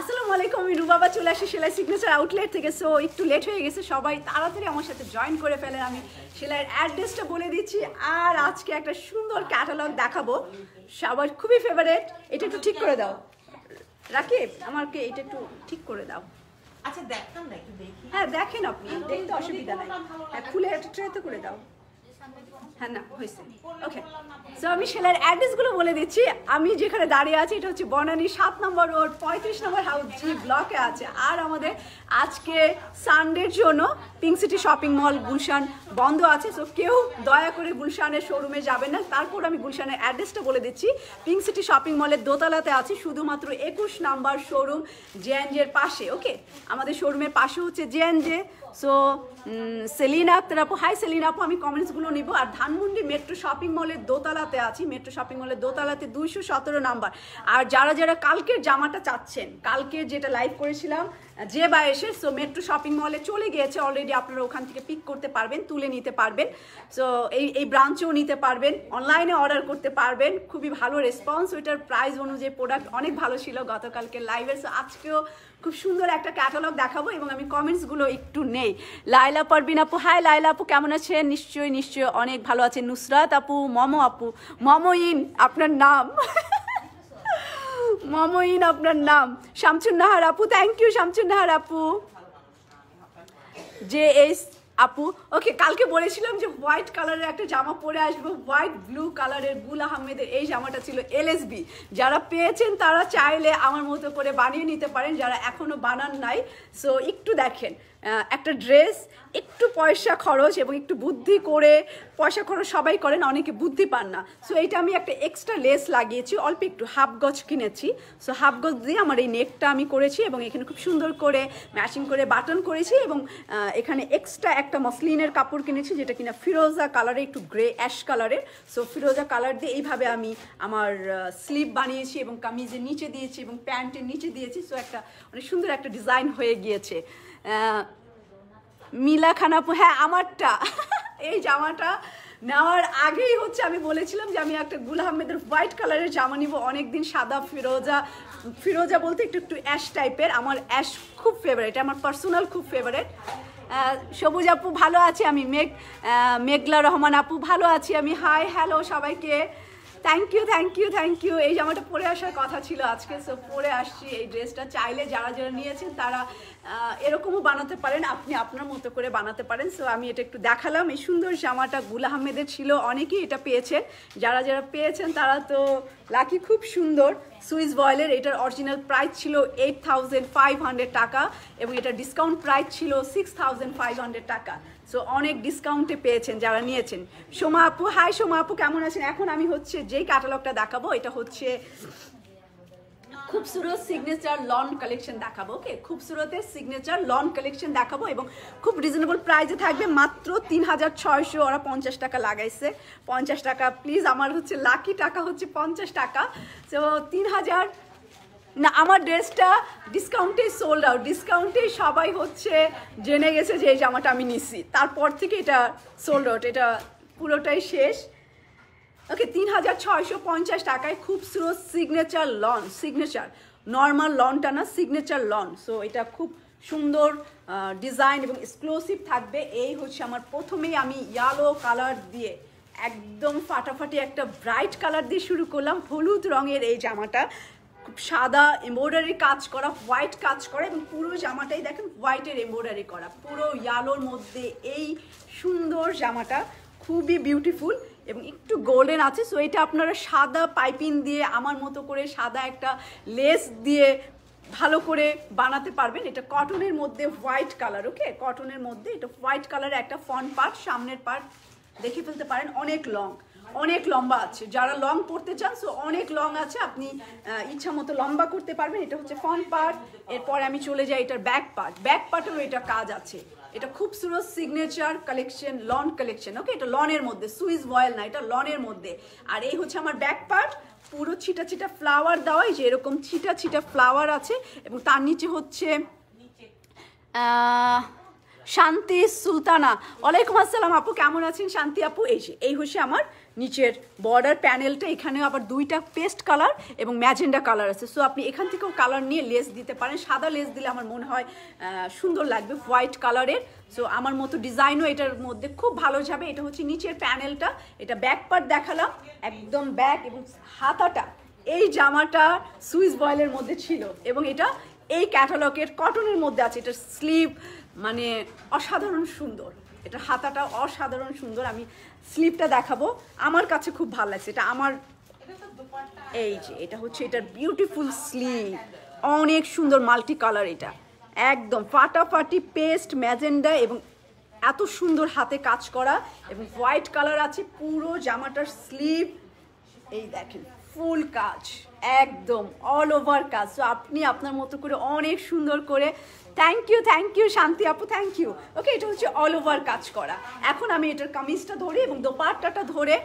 আসসালামু আলাইকুম, আমি রুবাবা চলে আসি সেলাই সিগনেচার আউটলেট থেকে। সো একটু লেট হয়ে গেছে, সবাই তাড়াতাড়ি আমার সাথে জয়েন করে ফেলে। আমি সেলাইয়ের অ্যাড্রেসটা বলে দিচ্ছি, আর আজকে একটা সুন্দর ক্যাটালগ দেখাবো, সবার খুবই ফেভারিট। এটা একটু ঠিক করে দাও রাকিব, আমাকে এটা একটু ঠিক করে দাও। আচ্ছা দেখতাম না, একটু দেখি। হ্যাঁ দেখেন, আপনি দেখতে অসুবিধা নাই। হ্যাঁ খুলে একটা ট্রেতে করে দাও। হ্যাঁ না হয়েছে, ওকে। সো আমি সেলাইয়ের অ্যাড্রেসগুলো বলে দিচ্ছি। আমি যেখানে দাঁড়িয়ে আছি এটা হচ্ছে বনানী 7 নম্বর রোড 35 নম্বর হাউস জি ব্লকে আছে। আর আমাদের আজকে সানডের জন্য pink city shopping mall Gulshan বন্ধ আছে। সো কেউ দয়া করে গুলশানের শোরুমে যাবেন না। তারপর আমি গুলশানের অ্যাড্রেসটা বলে দিচ্ছি। পিঙ্ক সিটি শপিং মলের দোতলাতে আছি, শুধুমাত্র 21 নাম্বার শোরুম জেএনজের পাশে। ওকে, আমাদের শোরুমের পাশে হচ্ছে জেএনজে। সো সেলিনা আক্তার আপু, হাই সেলিনা আপু, আমি কমেন্টসগুলো নিব। আর ধানমন্ডি মেট্রো শপিং মলের দোতলাতে আছি, মেট্রো শপিং মলের দোতলাতে 217 নাম্বার। আর যারা যারা কালকের জামাটা চাচ্ছেন, কালকের যেটা লাইভ করেছিলাম যে বা এসে, সো মেট্রো শপিং মলে চলে গিয়েছে অলরেডি, আপনারা ওখান থেকে পিক করতে পারবেন, তুলে নিতে পারবেন। সো এই ব্রাঞ্চেও নিতে পারবেন, অনলাইনে অর্ডার করতে পারবেন। খুবই ভালো রেসপন্স, ওইটার প্রাইস অনুযায়ী প্রোডাক্ট অনেক ভালো ছিল গতকালকে লাইভের। সো আজকেও খুব সুন্দর একটা ক্যাটালগ দেখাবো এবং আমি কমেন্টসগুলো একটু নেই। লাইলা পারবিন আপু, হাই লাইলা আপু, কেমন আছেন? নিশ্চয়ই অনেক ভালো আছে। নুসরাত আপু, মমো আপু, মমোইন আপনার নাম মমোইন আপনার নাম। শামসুন নাহার আপু, থ্যাংক ইউ শামসুন নাহার আপু। যে এস আপু, ওকে, কালকে বলেছিলাম যে হোয়াইট কালারের একটা জামা পরে আসবো, হোয়াইট ব্লু কালারের। গুল আহমেদের এই জামাটা ছিল এলএসবি। যারা পেয়েছেন তারা চাইলে আমার মতো করে বানিয়ে নিতে পারেন, যারা এখনো বানান নাই। সো একটু দেখেন, একটা ড্রেস একটু পয়সা খরচ এবং একটু বুদ্ধি করে, পয়সা খরচ সবাই করেন, অনেকে বুদ্ধি পান না। সো এইটা আমি একটা এক্সট্রা লেস লাগিয়েছি, অল্প একটু হাফ গজ কিনেছি। সো হাফ গজ দিয়ে আমার এই নেকটা আমি করেছি এবং এখানে খুব সুন্দর করে ম্যাচিং করে বাটন করেছি। এবং এখানে এক্সট্রা একটা মসলিনের কাপড় কিনেছি, যেটা কিনা ফিরোজা কালারে, একটু গ্রে অ্যাশ কালারের। সো ফিরোজা কালার দিয়ে এইভাবে আমি আমার স্লিভ বানিয়েছি এবং কামিজের নিচে দিয়েছি এবং প্যান্টের নিচে দিয়েছি। সো একটা অনেক সুন্দর একটা ডিজাইন হয়ে গিয়েছে। মিলা খান আপু, হ্যাঁ আমারটা এই জামাটা নেওয়ার আগেই হচ্ছে আমি বলেছিলাম যে আমি একটা গুল আহমেদের হোয়াইট কালারের জামা নিব। অনেকদিন সাদা ফিরোজা বলতে একটু একটু অ্যাশ টাইপের, আমার অ্যাশ খুব ফেভারিট, আমার পার্সোনাল খুব ফেভারিট। সবুজ আপু ভালো আছি আমি। মেঘলা রহমান আপু ভালো আছি আমি। হাই হ্যালো সবাইকে, থ্যাংক ইউ। এই জামাটা পরে আসার কথা ছিল আজকে, সো পরে আসছি। এই ড্রেসটা চাইলে যারা যারা নিয়েছেন তারা এরকমও বানাতে পারেন, আপনি আপনার মতো করে বানাতে পারেন। সো আমি এটা একটু দেখালাম। এই সুন্দর জামাটা গুল আহমেদের ছিল, অনেকেই এটা পেয়েছেন। যারা যারা পেয়েছেন তারা তো লাকি, খুব সুন্দর। সুইস বয়েলের, এটার অরিজিনাল প্রাইস ছিল 8500 টাকা এবং এটার ডিসকাউন্ট প্রাইস ছিল 6500 টাকা। সো অনেক ডিসকাউন্টে পেয়েছেন যারা নিয়েছেন। সোমা আপু, হাই সোমা আপু, কেমন আছেন? এখন আমি হচ্ছে যেই ক্যাটালগটা দেখাবো, এটা হচ্ছে খুবসুরত সিগনেচার লন কালেকশন দেখাবো। ওকে, খুবসুরতের সিগনেচার লন কালেকশন দেখাবো এবং খুব রিজনেবল প্রাইসে থাকবে, মাত্র 3600। ওরা 50 টাকা লাগাইছে, 50 টাকা প্লিজ। আমার হচ্ছে লাকি টাকা হচ্ছে 50 টাকা। সো 3000 না, আমার ড্রেসটা ডিসকাউন্টেই সোল্ড আউট, ডিসকাউন্টেই সবাই হচ্ছে জেনে গেছে যে এই জামাটা আমি নিচ্ছি, তারপর থেকে এটা সোল্ড আউট, এটা পুরোটাই শেষ। ওকে, 3650 টাকায় খুবসুরত সিগনেচার লন, সিগনেচার নর্মাল লনটা না, সিগনেচার লন। সো এটা খুব সুন্দর ডিজাইন এবং এক্সক্লুসিভ থাকবে। এই হচ্ছে আমার প্রথমেই আমি ইয়েলো কালার দিয়ে, একদম ফাটাফাটি একটা ব্রাইট কালার দিয়ে শুরু করলাম। হলুদ রঙের এই জামাটা, খুব সাদা এমব্রয়ডারি কাজ করা, হোয়াইট কাজ করা এবং পুরো জামাটাই দেখেন হোয়াইটের এমব্রয়ডারি করা, পুরো ইয়েলোর মধ্যে এই সুন্দর জামাটা খুবই বিউটিফুল এবং একটু গোল্ডেন আছে। সো এটা আপনারা সাদা পাইপিং দিয়ে, আমার মতো করে সাদা একটা লেস দিয়ে ভালো করে বানাতে পারবেন। এটা কটনের মধ্যে হোয়াইট কালার। ওকে, কটনের মধ্যে এটা হোয়াইট কালারের একটা ফ্রন্ট পার্ট, সামনের পার্ট দেখে ফেলতে পারেন, অনেক লম্বা আছে। যারা লং পড়তে চান, সো অনেক লং আছে, আপনি ইচ্ছা মতো লম্বা করতে পারবেন। এটা হচ্ছে ফ্রন্ট পার্ট। এরপরে আমি চলে যাই এটার ব্যাক পার্টেও এটা কাজ আছে। এটা খুবসুরত সিগনেচার কালেকশন, লন কালেকশন। ওকে, এটা লনের মধ্যে, সুইস বয়েল না, এটা লনের মধ্যে। আর এই হচ্ছে আমার ব্যাক পার্ট, পুরো ছিটা ছিটা ফ্লাওয়ার দেওয়া, যে এরকম ছিটা ছিটা ফ্লাওয়ার আছে এবং তার নিচে হচ্ছে শান্তি সুলতানা, ওয়ালাইকুম আসসালাম আপু, কেমন আছেন শান্তি আপু? এই হচ্ছে আমার নিচের বর্ডার প্যানেলটা, এখানে আবার দুইটা পেস্ট কালার এবং ম্যাজেন্ডা কালার আছে। সো আপনি এখান থেকেও কালার নিয়ে লেস দিতে পারেন। সাদা লেস দিলে আমার মনে হয় সুন্দর লাগবে হোয়াইট কালারের। সো আমার মতো ডিজাইনও এটার মধ্যে খুব ভালো যাবে। এটা হচ্ছে নিচের প্যানেলটা, এটা ব্যাক পার্ট দেখালাম, একদম ব্যাক এবং হাতাটা এই জামাটা সুইস বয়েলের মধ্যে ছিল এবং এটা এই ক্যাটালগের কটনের মধ্যে আছে। এটা স্লিভ মানে অসাধারণ সুন্দর, এটা হাতাটা অসাধারণ সুন্দর। আমি স্লিভটা দেখাবো, আমার কাছে খুব ভালো লাগছে এটা। আমার এই যে এটা হচ্ছে এটার বিউটিফুল স্লিভ, অনেক সুন্দর মাল্টি কালার, এটা একদম ফাটাফাটি পেস্ট ম্যাজেন্ডা এবং এত সুন্দর হাতে কাজ করা এবং হোয়াইট কালার আছে পুরো জামাটার স্লিভ। এই দেখেন ফুল কাজ, একদম অল ওভার কাজ। তো আপনি আপনার মতো করে অনেক সুন্দর করে, থ্যাংক ইউ শান্তি আপু, থ্যাংক ইউ। ওকে, এটা হচ্ছে অল ওভার কাজ করা। এখন আমি এটার কামিজটা ধরে এবং দোপাট্টাটা ধরে,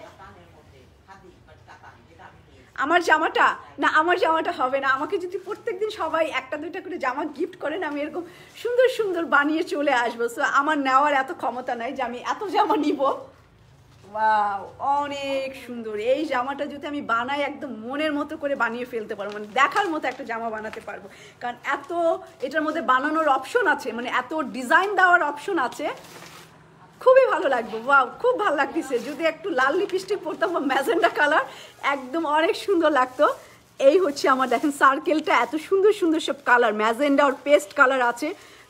আমার জামাটা না, আমার জামাটা হবে না। আমাকে যদি প্রত্যেকদিন সবাই একটা দুইটা করে জামা গিফট করেন, আমি এরকম সুন্দর সুন্দর বানিয়ে চলে আসবো। সো আমার নেওয়ার এত ক্ষমতা নাই যে আমি এত জামা নিব। ওয়াও, অনেক সুন্দর। এই জামাটা যদি আমি বানাই একদম মনের মতো করে বানিয়ে ফেলতে পারবো, মানে দেখার মতো একটা জামা বানাতে পারবো, কারণ এত এটার মধ্যে বানানোর অপশন আছে, মানে এত ডিজাইন দেওয়ার অপশন আছে। খুবই ভালো লাগবে। ওয়াও, খুব ভালো লাগতেছে। যদি একটু লাল লিপস্টিক পরতাম বা ম্যাজেন্ডা কালার, একদম অনেক সুন্দর লাগতো। এই হচ্ছে আমার দেখেন সার্কেলটা, এত সুন্দর সুন্দর সব কালার, ম্যাজেন্ডা আর পেস্ট কালার আছে,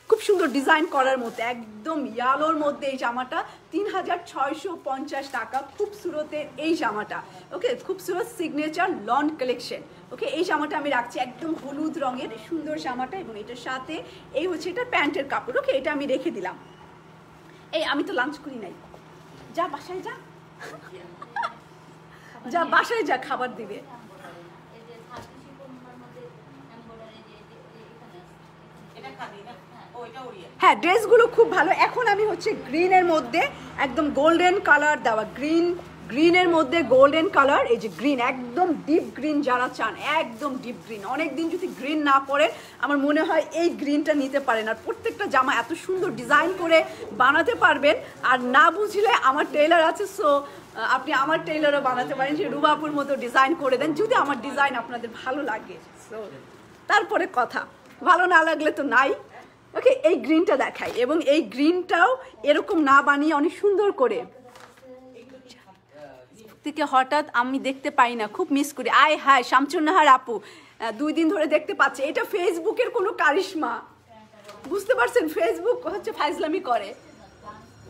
খুব সুন্দর ডিজাইন করার মধ্যে, একদম ইয়ালোর মধ্যে এই জামাটা 3650 টাকা। খুবসুরতের এই জামাটা, ওকে, খুবসুরত সিগনেচার লন কালেকশন। ওকে, এই জামাটা আমি রাখছি একদম হলুদ রঙের সুন্দর জামাটা এবং এটার সাথে এই হচ্ছে এটা প্যান্টের কাপড়। ওকে, এটা আমি রেখে দিলাম। এই আমি তো লাঞ্চ করি নাই, যা বাসায় যা, যা বাসায় যা, খাবার দিবে। হ্যাঁ, ড্রেসগুলো খুব ভালো। এখন আমি হচ্ছে গ্রিনের মধ্যে একদম গোল্ডেন কালার দেওয়া, গ্রিনের মধ্যে গোল্ডেন কালার, এই যে গ্রিন, একদম ডিপ গ্রিন যারা চান, একদম ডিপ গ্রিন। অনেকদিন যদি গ্রিন না পরেন, আমার মনে হয় এই গ্রিনটা নিতে পারেন। আর প্রত্যেকটা জামা এত সুন্দর ডিজাইন করে বানাতে পারবেন। আর না বুঝলে আমার টেইলার আছে, সো আপনি আমার টেইলারও বানাতে পারেন, যে রুবাপুর মতো ডিজাইন করে দেন যদি আমার ডিজাইন আপনাদের ভালো লাগে। সো তারপরে কথা, ভালো না লাগলে তো নাই। ওকে, এই গ্রিনটা দেখাই এবং এই গ্রিনটাও এরকম না বানিয়ে অনেক সুন্দর করে, থেকে হঠাৎ আমি দেখতে পাই না, খুব মিস করি। আয় হায় শামসুন্নাহার আপু, 2 দিন ধরে দেখতে পাচ্ছি। এটা ফেসবুকের কোনো কারিশমা, বুঝতে পারছেন? ফেসবুক হচ্ছে ফাইজলামি করে,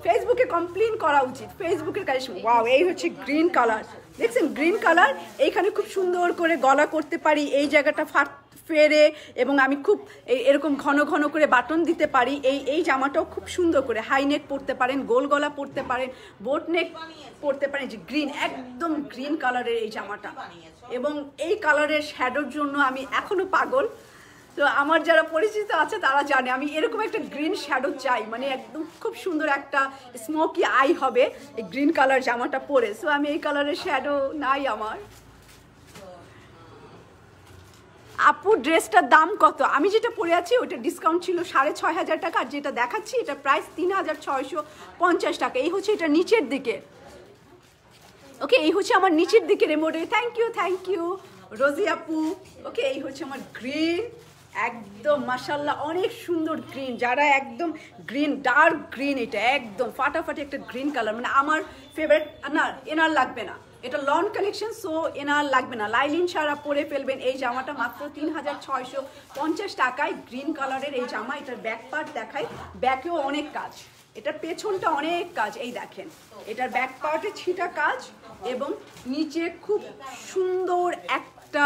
ফেসবুকে কমপ্লেন করা উচিত, ফেসবুকের কারিশমা। ওয়াও, এই হচ্ছে গ্রিন কালার, দেখছেন গ্রিন কালার। এইখানে খুব সুন্দর করে গলা করতে পারি, এই জায়গাটা ফেরে এবং আমি খুব এরকম ঘন ঘন করে বাটন দিতে পারি। এই জামাটাও খুব সুন্দর করে হাই নেক পরতে পারেন, গোল গলা পরতে পারেন, বোট নেক পরতে পারেন। যে গ্রিন, একদম গ্রিন কালারের এই জামাটা এবং এই কালারের শ্যাডোর জন্য আমি এখনো পাগল। তো আমার যারা পরিচিত আছে তারা জানে আমি এরকম একটা গ্রিন শ্যাডো চাই, মানে একদম খুব সুন্দর একটা স্মোকি আই হবে এই গ্রিন কালার জামাটা পরে। সো আমি এই কালারের শ্যাডো নাই আমার। আপু ড্রেসটার দাম কত? আমি যেটা পরে আছি ওটা ডিসকাউন্ট ছিল 6500 টাকা, আর যেটা দেখাচ্ছি এটা প্রাইস 3650 টাকা। এই হচ্ছে এটা নিচের দিকে। ওকে, এই হচ্ছে আমার নিচের দিকের এমব্রয়ডারি। থ্যাংক ইউ রোজি আপু। ওকে, এই হচ্ছে আমার গ্রিন, একদম মাশাল্লাহ অনেক সুন্দর গ্রিন। যারা একদম গ্রিন, ডার্ক গ্রিন, এটা একদম ফাটাফাটি একটা গ্রিন কালার, মানে আমার ফেভারিট। না, এনার লাগবে না, এটা লন কালেকশন, সো এনার লাগবে না। লাইলিন সারা পরে ফেলবেন। এই জামাটা মাত্র 3650 টাকায়, গ্রিন কালারের এই জামা। এটার ব্যাক পার্ট দেখাই, ব্যাকেও অনেক কাজ, এটার পেছনটা অনেক কাজ। এই দেখেন, এটার ব্যাক পার্টে ছিটা কাজ এবং নিচে খুব সুন্দর একটা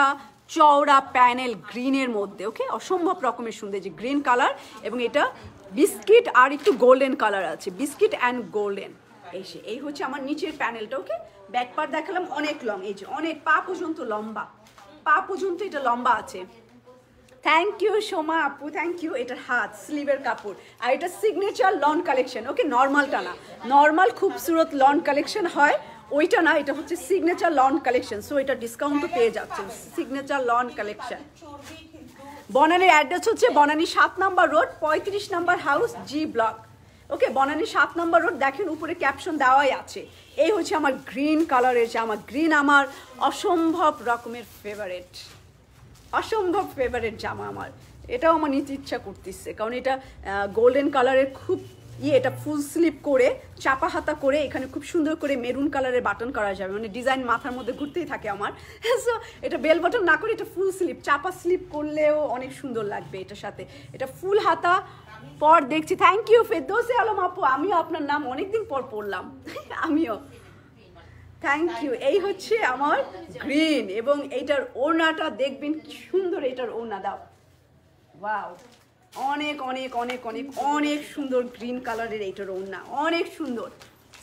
চওড়া প্যানেল গ্রিনের মধ্যে। ওকে, অসম্ভব রকমের সুন্দর যে গ্রিন কালার এবং এটা বিস্কিট আর একটু গোল্ডেন কালার আছে, বিস্কিট অ্যান্ড গোল্ডেন। এই হচ্ছে আমার নিচের প্যানেলটা। ওকে, ব্যাক পার্ট দেখালাম, অনেক লং, এই যে অনেক পা পর্যন্ত লম্বা, পা পর্যন্ত এটা লম্বা আছে। থ্যাংক ইউ সোমা আপু, থ্যাংক ইউ। এটার হাত স্লিভের কাপড়, আর এটা সিগনেচার লন কালেকশন। ওকে, নর্মালটা না, নর্মাল খুবসুরত লন কালেকশন হয় ওইটা না, এটা হচ্ছে সিগনেচার লন কালেকশন। সো এটা ডিসকাউন্টও পেয়ে যাচ্ছে, সিগনেচার লন কালেকশন। বনানীর অ্যাড্রেস হচ্ছে বনানী 7 নম্বর রোড, 35 নম্বর হাউস, জি ব্লক। ওকে, বনানী 7 নম্বর রোড, দেখেন উপরে ক্যাপশন দেওয়াই আছে। এই হচ্ছে আমার গ্রিন কালারের জামা। গ্রিন আমার অসম্ভব রকমের ফেভারিট, অসম্ভব ফেভারিট জামা আমার। এটাও আমার নিতে ইচ্ছা করতেছে, কারণ এটা গোল্ডেন কালারের খুব এটা ফুল স্লিপ করে চাপা হাতা করে এখানে খুব সুন্দর করে মেরুন কালারের বাটন করা যাবে, মানে ডিজাইন মাথার মধ্যে ঘুরতেই থাকে আমার। সো এটা বেল বাটন না করে এটা ফুল স্লিপ, চাপা স্লিপ করলেও অনেক সুন্দর লাগবে এটার সাথে। এটা ফুল হাতা পর দেখছি। থ্যাংক ইউ ফেরদৌসী আলম আপু, আমিও আপনার নাম অনেকদিন পর পড়লাম। আমিও থ্যাংক ইউ। এই হচ্ছে আমার গ্রিন, এবং এইটার ওড়নাটা দেখবেন কি সুন্দর। এইটার ওড়না দাও, ওয়াও, অনেক অনেক অনেক অনেক অনেক সুন্দর গ্রিন কালারের এইটার ওড়না, অনেক সুন্দর।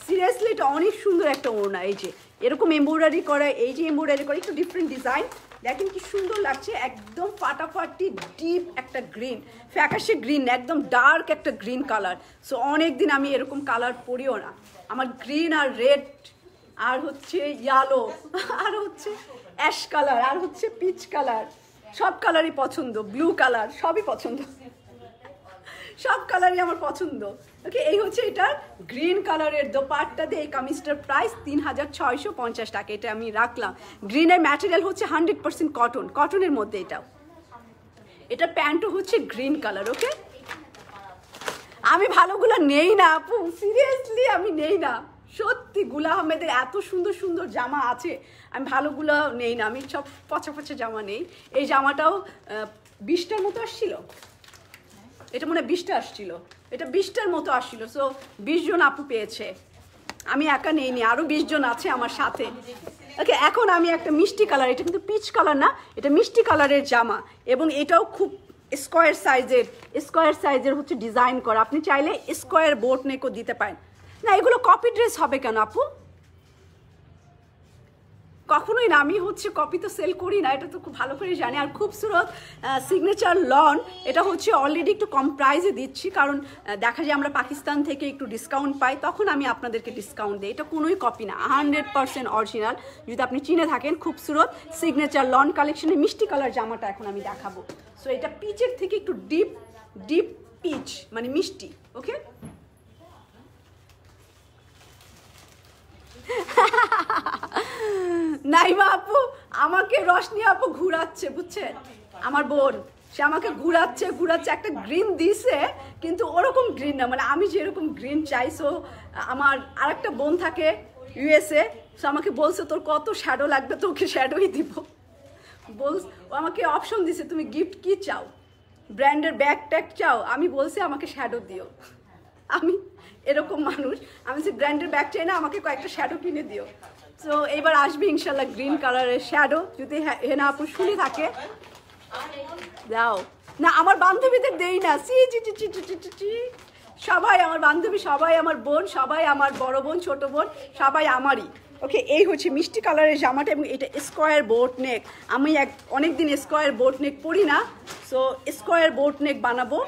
সিরিয়াসলি এটা অনেক সুন্দর একটা ওড়না। এই যে এরকম এমব্রয়ডারি করা, এই যে এমব্রয়ডারি করা, একটু ডিফারেন্ট ডিজাইন, দেখেন কি সুন্দর লাগছে। একদম ফাটাফাটি ডিপ একটা গ্রিন, ফ্যাকাশে গ্রিন, একদম ডার্ক একটা গ্রিন কালার। সো অনেকদিন আমি এরকম কালার পরিও না। আমার গ্রিন আর রেড আর হচ্ছে ইয়েলো আর হচ্ছে অ্যাশ কালার আর হচ্ছে পিচ কালার, সব কালারই পছন্দ। ব্লু কালার সবই পছন্দ, সব কালারই আমার পছন্দ। ওকে, এই হচ্ছে এটার গ্রিন কালারের দোপাট্টা দিয়ে। এই কামিজটার প্রাইস 3650 টাকা। এটা আমি রাখলাম। গ্রিনের ম্যাটেরিয়াল হচ্ছে 100% কটন, কটনের মধ্যে এটাও। এটা প্যান্টও হচ্ছে গ্রিন কালার। ওকে, আমি ভালোগুলো নেই না আপু, সিরিয়াসলি আমি নেই না। সত্যি গুলা আহমেদের এত সুন্দর সুন্দর জামা আছে, আমি ভালোগুলো নেই না। আমি সব পচা পচা জামা নেই। এই জামাটাও 20টার মতো আসছিল, এটা মনে হয় 20টা আসছিল, এটা 20টার মতো আসছিল। সো 20 জন আপু পেয়েছে, আমি একা নেইনি, আরও 20 জন আছে আমার সাথে। ওকে, এখন আমি একটা মিষ্টি কালার, এটা কিন্তু পিচ কালার না, এটা মিষ্টি কালারের জামা, এবং এটাও খুব স্কোয়ার সাইজের হচ্ছে ডিজাইন করা। আপনি চাইলে স্কোয়ার বোট নেকও দিতে পারেন। না, এগুলো কপি ড্রেস হবে কেন আপু? কখনোই না, আমি হচ্ছে কপি তো সেল করি না, এটা তো খুব ভালো করে জানি। আর খুবসুরত সিগনেচার লন, এটা হচ্ছে অলরেডি একটু কম প্রাইসে দিচ্ছি, কারণ দেখা যায় আমরা পাকিস্তান থেকে একটু ডিসকাউন্ট পাই, তখন আমি আপনাদেরকে ডিসকাউন্ট দিই। এটা কোনোই কপি না, 100% অরিজিনাল। যদি আপনি চিনে থাকেন, খুবসুরত সিগনেচার লন কালেকশনের মিষ্টি কালার জামাটা এখন আমি দেখাবো। সো এটা পিচের থেকে একটু ডিপ ডিপ পিচ, মানে মিষ্টি। ওকে, নাইমা আপু, আমাকে রশনি আপু ঘুরাচ্ছে, বুঝছেন? আমার বোন, সে আমাকে ঘুরাচ্ছে একটা গ্রিন দিছে, কিন্তু ওরকম গ্রিন না, মানে আমি যেরকম গ্রিন চাই। সো আমার আরেকটা বোন থাকে USA, সো আমাকে বলছে তোর কত শ্যাডো লাগবে, তোকে শ্যাডোই দিব। ও আমাকে অপশন দিছে, তুমি গিফট কি চাও, ব্র্যান্ডের ব্যাগ ট্যাগ চাও? আমি বলছি আমাকে শ্যাডো দিও। আমি এরকম মানুষ, আমি যে ব্র্যান্ডের ব্যাগ চাই না, আমাকে কয়েকটা শ্যাডো কিনে দিও। সো এবার আসবে ইনশাল্লাহ গ্রিন কালারের শ্যাডো, যদি হেনা আপু শুনে থাকে দাও। না, আমার বান্ধবীদের দেই না, সবাই আমার বান্ধবী, সবাই আমার বোন, সবাই আমার বড় বোন, ছোট বোন, সবাই আমারই। ওকে, এই হচ্ছে মিষ্টি কালারের জামাটা, এবং এটা স্কোয়ার বোট নেক। আমি অনেকদিন স্কোয়ার বোট নেক পরি না, সো স্কোয়ার বোট নেক বানাবো।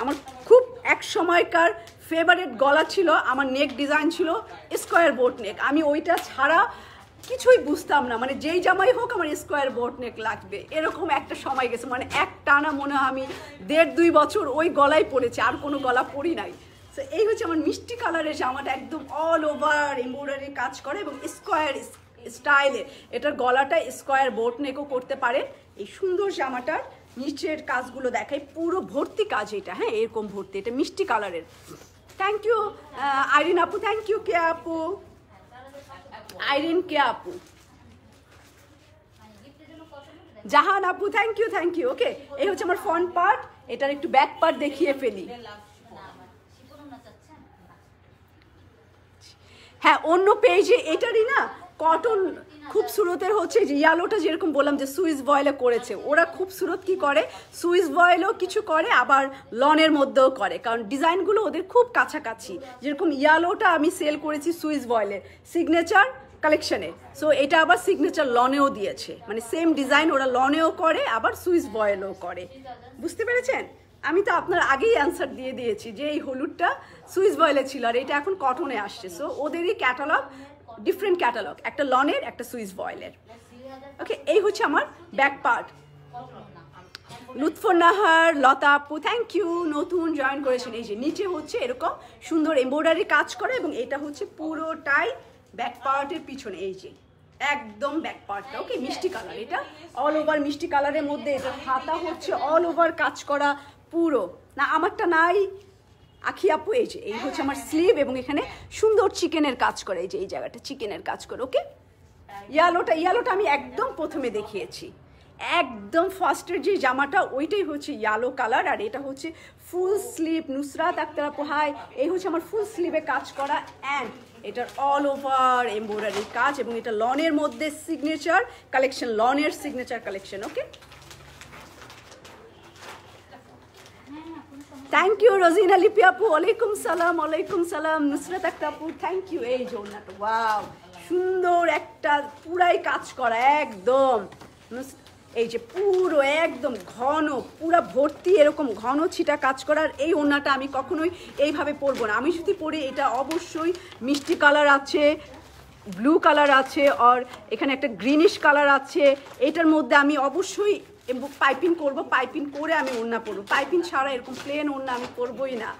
আমার খুব এক সময়কার ফেভারিট গলা ছিল, আমার নেক ডিজাইন ছিল স্কোয়ার বোট নেক। আমি ওইটা ছাড়া কিছুই বুঝতাম না, মানে যেই জামাই হোক আমার স্কোয়ার বোট নেক লাগবে, এরকম একটা সময় গেছে। মানে এক টানা মনে হয় আমি 1.5-2 বছর ওই গলাই পরেছি, আর কোনো গলা পরি নাই। তো এই হচ্ছে আমার মিষ্টি কালারের জামাটা, একদম অল ওভার এমব্রয়ডারি কাজ করে এবং স্কোয়ার স্টাইলে। এটার গলাটা স্কোয়ার বোট নেকও করতে পারে। এই সুন্দর জামাটার নিচের কাজগুলো দেখাই, পুরো ভর্তি কাজ এটা। হ্যাঁ, এরকম ভর্তি, এটা মিষ্টি কালারের। থ্যাংক ইউ আইরিন আপু, থ্যাংক ইউ কে আপু, আইরিন কে আপু, জাহান আপু, থ্যাংক ইউ। ওকে, এই হচ্ছে আমার ফ্রন্ট পার্ট, এটার একটু ব্যাক পার্ট দেখিয়ে ফেলি। হ্যাঁ, অন্য পেজে এটারই না কটন খুবসুরতের হচ্ছে যে ইয়ালোটা, যেরকম বললাম যে সুইস বয়েলে করেছে ওরা। খুবসুরত কি করে, সুইস বয়েলও কিছু করে, আবার লনের মধ্যেও করে, কারণ ডিজাইনগুলো ওদের খুব কাছাকাছি। যেরকম ইয়ালোটা আমি সেল করেছি সুইস বয়েলের সিগনেচার কালেকশনে, সো এটা আবার সিগনেচার লনেও দিয়েছে, মানে সেম ডিজাইন ওরা লনেও করে আবার সুইস বয়েলও করে। বুঝতে পেরেছেন? আমি তো আপনার আগেই অ্যান্সার দিয়ে দিয়েছি যে এই হলুদটা সুইস বয়েলে ছিল, আর এটা এখন কটনে আসছে। সো ওদেরই ক্যাটালগ, ডিফারেন্ট ক্যাটালগ, একটা লনের একটা সুইস বয়েলের। ওকে, এই হচ্ছে আমার ব্যাক পার্ট। লুৎফর নাহার, লতা আপু, থ্যাংক ইউ, নতুন জয়েন করেছেন। এই যে নিচে হচ্ছে এরকম সুন্দর এমব্রয়ডারি কাজ করে এবং এটা হচ্ছে পুরোটাই ব্যাক পার্টের পিছনে, এই যে একদম ব্যাক পার্টটা ওকে মিষ্টি কালার, এটা অল ওভার মিষ্টি কালারের মধ্যে। এটা হাতা হচ্ছে অল ওভার কাজ করা পুরো, না আমারটা নাই আখি আপু। এই যে এই হচ্ছে আমার স্লিভ এবং এখানে সুন্দর চিকেনের কাজ করে, এই যে এই জায়গাটা চিকেনের কাজ করে ওকে। ইয়ালোটা আমি একদম প্রথমে দেখিয়েছি, একদম ফার্স্টের যে জামাটা ওইটাই হচ্ছে ইয়েলো কালার, আর এটা হচ্ছে ফুল স্লিভ নুসরাত আক্তার আপু হাই। এই হচ্ছে আমার ফুল স্লিভে কাজ করা অ্যান্ড এটার অল ওভার এমব্রয়ডারি কাজ এবং এটা লনের মধ্যে সিগনেচার কালেকশন, লনের signature collection okay. Thank you Rojina Lipi আপু, ওয়ালাইকুম সালাম নুসরাত আক্তার আপু, থ্যাংক ইউ। এই যে ওড়নাটা ওয়াও সুন্দর একটা পুরাই কাজ করা একদম, এই যে পুরো একদম ঘন পুরা ভর্তি এরকম ঘন ছিটা কাজ করার এই ওড়নাটা আমি কখনোই এইভাবে পরবো না। আমি যদি পরি এটা অবশ্যই মিষ্টি কালার আছে, ব্লু কালার আছে, আর এখানে একটা গ্রিনিশ কালার আছে, এটার মধ্যে আমি অবশ্যই পাইপিং করব, পাইপিং করে আমি ওড়না পরবো। পাইপিং ছাড়া এরকম প্লেন ওড়না আমি পরবই না,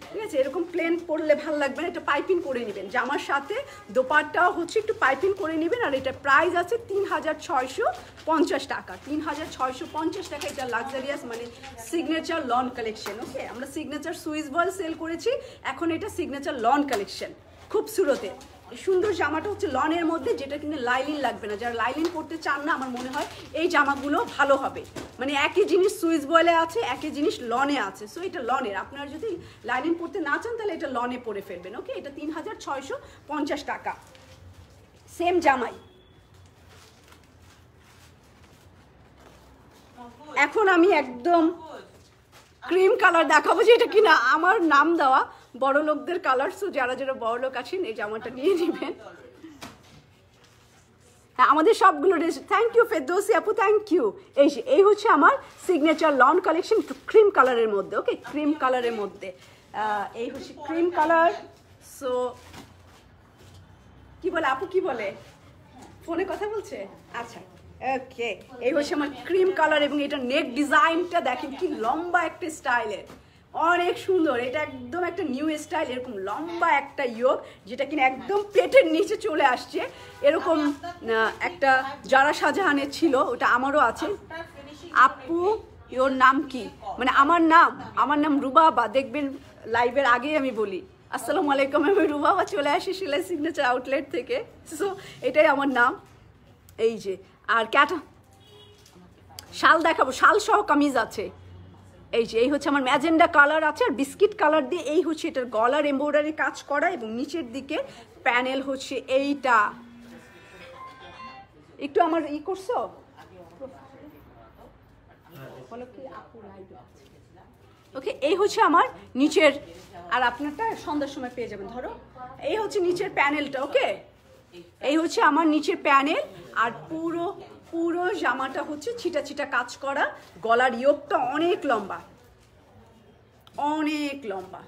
ঠিক আছে? এরকম প্লেন পরলে ভালো লাগবে না, এটা পাইপিং করে নেবেন। জামার সাথে দোপাট্টাও হচ্ছে একটু পাইপিং করে নেবেন। আর এটা প্রাইস আছে 3650 টাকা, 3650 টাকা। এটা লাক্সারিয়াস মানে সিগনেচার লন কালেকশন ওকে। আমরা সিগনেচার সুইস বল সেল করেছি, এখন এটা সিগনেচার লন কালেকশন, খুব সুরতে সুন্দর জামাটা হচ্ছে লনের মধ্যে, যেটা কিন্তু লাইলিন লাগবে না। যারা লাইলিন পরতে চান না আমার মনে হয় এই জামাগুলো ভালো হবে, মানে একই জিনিস সুইস বয়েলে আছে, একই জিনিস লনে আছে। সো এটা লনের, আপনারা যদি লাইলিন পরতে না চান তাহলে এটা লনে পরে ফেলবেন ওকে। এটা 3650 টাকা, সেম জামাই। এখন আমি একদম ক্রিম কালার দেখাবো, যেটা কিনা আমার নাম দেওয়া বড় লোকদের কালার। সো যারা যারা বড় লোক আছেন এই জামাটা নিয়ে নেবেন। হ্যাঁ আমাদের সবগুলো ড্রেস, থ্যাংক ইউ ফেরদৌসি আপু, থ্যাংক ইউ। এই হচ্ছে আমার সিগনেচার লন কালেকশন, একটু ক্রিম কালারের মধ্যে ওকে, ক্রিম কালারের মধ্যে। এই হচ্ছে ক্রিম কালার। সো কি বলে আপু, কি বলে, ফোনে কথা বলছে? আচ্ছা ওকে, এই হচ্ছে আমার ক্রিম কালার এবং এটা নেক ডিজাইনটা দেখেন কি লম্বা একটা স্টাইলের, অনেক সুন্দর। এটা একদম একটা নিউ স্টাইল, এরকম লম্বা একটা ইয়োগ যেটা কিনা একদম পেটের নিচে চলে আসছে, এরকম একটা যারা শাহজাহানের ছিল ওটা আমারও আছে। আপু ওর নাম কি, মানে আমার নাম রুবাবা। দেখবেন লাইভের আগেই আমি বলি আসসালামু আলাইকুম, আমি রুবাবা চলে আসি সেলাই সিগনেচার আউটলেট থেকে। সো এটাই আমার নাম। এই যে আর ক্যাটা শাল দেখাবো, শাল সহ কামিজ আছে। এই হচ্ছে আমার ম্যাজেন্ডা কালার আছে আর বিস্কিট কালার দিয়ে, এই হচ্ছে এটার গলার এমব্রয়ডারি কাজ করা এবং নিচের দিকে প্যানেল হচ্ছে এইটা। একটু আমার করছো ওকে। এই হচ্ছে আমার নিচের, আর আপনারটা সন্ধ্যার সময় পেয়ে যাবেন। ধরো এই হচ্ছে নিচের প্যানেলটা ওকে, এই হচ্ছে আমার নিচের প্যানেল। আর পুরো জামাটা হচ্ছে ছিটা ছিটা কাজ করা, গলার ইয়োগটা অনেক লম্বা, অনেক লম্বা,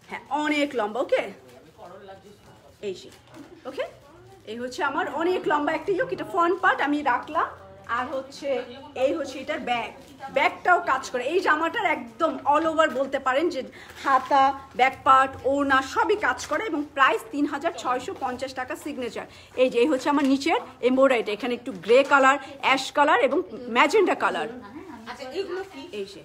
হ্যাঁ অনেক লম্বা ওকে। এই যে ওকে, এই হচ্ছে আমার অনেক লম্বা একটা ইয়োগ, এটা ফ্রন্ট পার্ট আমি রাখলাম। আর হচ্ছে এই হচ্ছে এটার ব্যাকটাও কাজ করে। এই জামাটার একদম অল ওভার বলতে পারেন যে হাতা, ব্যাক পার্ট, ওড়না সবই কাজ করে এবং প্রাইস 3650 টাকা সিগনেচার। এই হচ্ছে আমার নিচের এমব্রয়ডারিটা, এখানে একটু গ্রে কালার, অ্যাশ কালার এবং ম্যাজেন্ডা কালার। এই যে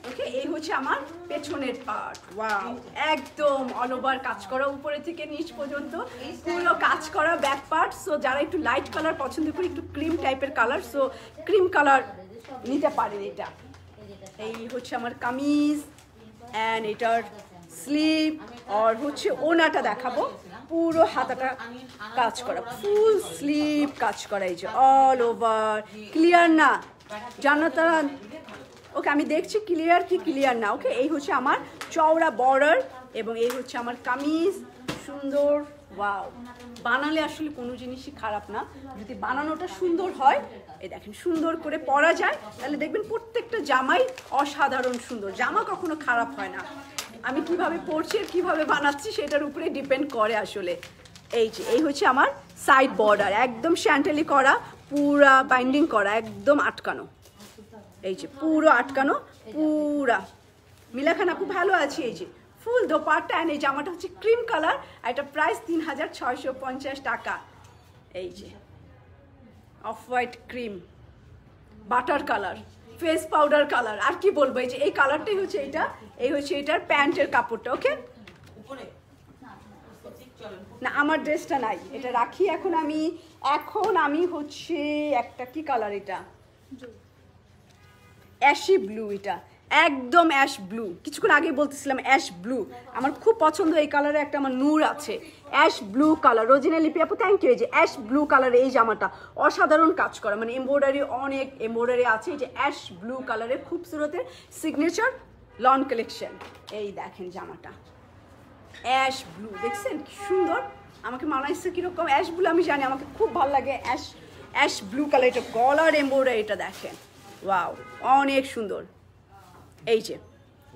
ওকে, এই হচ্ছে আমার পেছনের পার্ট। ওয়াও, একদম অল ওভার কাজ করা, উপরে থেকে নিচ পর্যন্ত পুরো কাজ করা ব্যাক পার্ট। সো যারা একটু লাইট কালার পছন্দ করে, একটু ক্রিম টাইপের কালার, সো ক্রিম কালার নিতে পারেন এটা। এই হচ্ছে আমার কামিজ অ্যান্ড এটার স্লিভ, আর হচ্ছে ওনাটা দেখাবো, পুরো হাতাটা কাজ করা, ফুল স্লিভ কাজ করা। এই যে অল ওভার ক্লিয়ার না জান্নাতারা ওকে, আমি দেখছি ক্লিয়ার কি ক্লিয়ার না ওকে। এই হচ্ছে আমার চওড়া বর্ডার এবং এই হচ্ছে আমার কামিজ, সুন্দর। ওয়াও, বানালে আসলে কোনো জিনিসই খারাপ না, যদি বানানোটা সুন্দর হয়, এই দেখেন সুন্দর করে পরা যায়, তাহলে দেখবেন প্রত্যেকটা জামাই অসাধারণ সুন্দর। জামা কখনো খারাপ হয় না, আমি কিভাবে পরছি আর কিভাবে বানাচ্ছি সেটার উপরে ডিপেন্ড করে আসলে। এই হচ্ছে আমার সাইড বর্ডার, একদম শ্যান্টেলি করা, পুরা বাইন্ডিং করা, একদম আটকানো। এই যে পুরো আটকানো, পুরা মিলাখানা খুব ভালো আছে। এই যে ফুল দোপাট্টা, এই জামাটা হচ্ছে ক্রিম কালার, আর এটা প্রাইস 3650 টাকা। এই যে off white cream, butter colour, face powder colour, আর কি বলবো, এই যে এই কালারটাই হচ্ছে এটা, এই হচ্ছে এটার প্যান্টের কাপড়টা। ওকে, উপরে না আমার ড্রেসটা নাই, এটা রাখি। এখন আমি হচ্ছে একটা কি কালার, এটা অ্যাশি ব্লু, এটা একদম অ্যাশ ব্লু, কিছুক্ষণ আগে বলতেছিলাম অ্যাশ ব্লু, আমার খুব পছন্দ এই কালারে, একটা আমার নূর আছে ash blue colour. Rozina Lipi আপু থ্যাংক ইউ। এই যে অ্যাশ ব্লু কালারে এই জামাটা অসাধারণ কাজ করা, মানে এমব্রয়ডারি, অনেক এমব্রয়ডারি আছে। এই যে অ্যাশ ব্লু কালারের খুবসুরতের সিগনেচার লন কালেকশন। এই দেখেন জামাটা অ্যাশ ব্লু, দেখছেন কি সুন্দর, আমাকে মানাইছে কিরকম অ্যাশ ব্লু আমি জানি, আমাকে খুব ভালো লাগে অ্যাশ ব্লু কালার। এটা গলার এমব্রয়ডারিটা দেখেন, ওয়াও অনেক সুন্দর। এই যে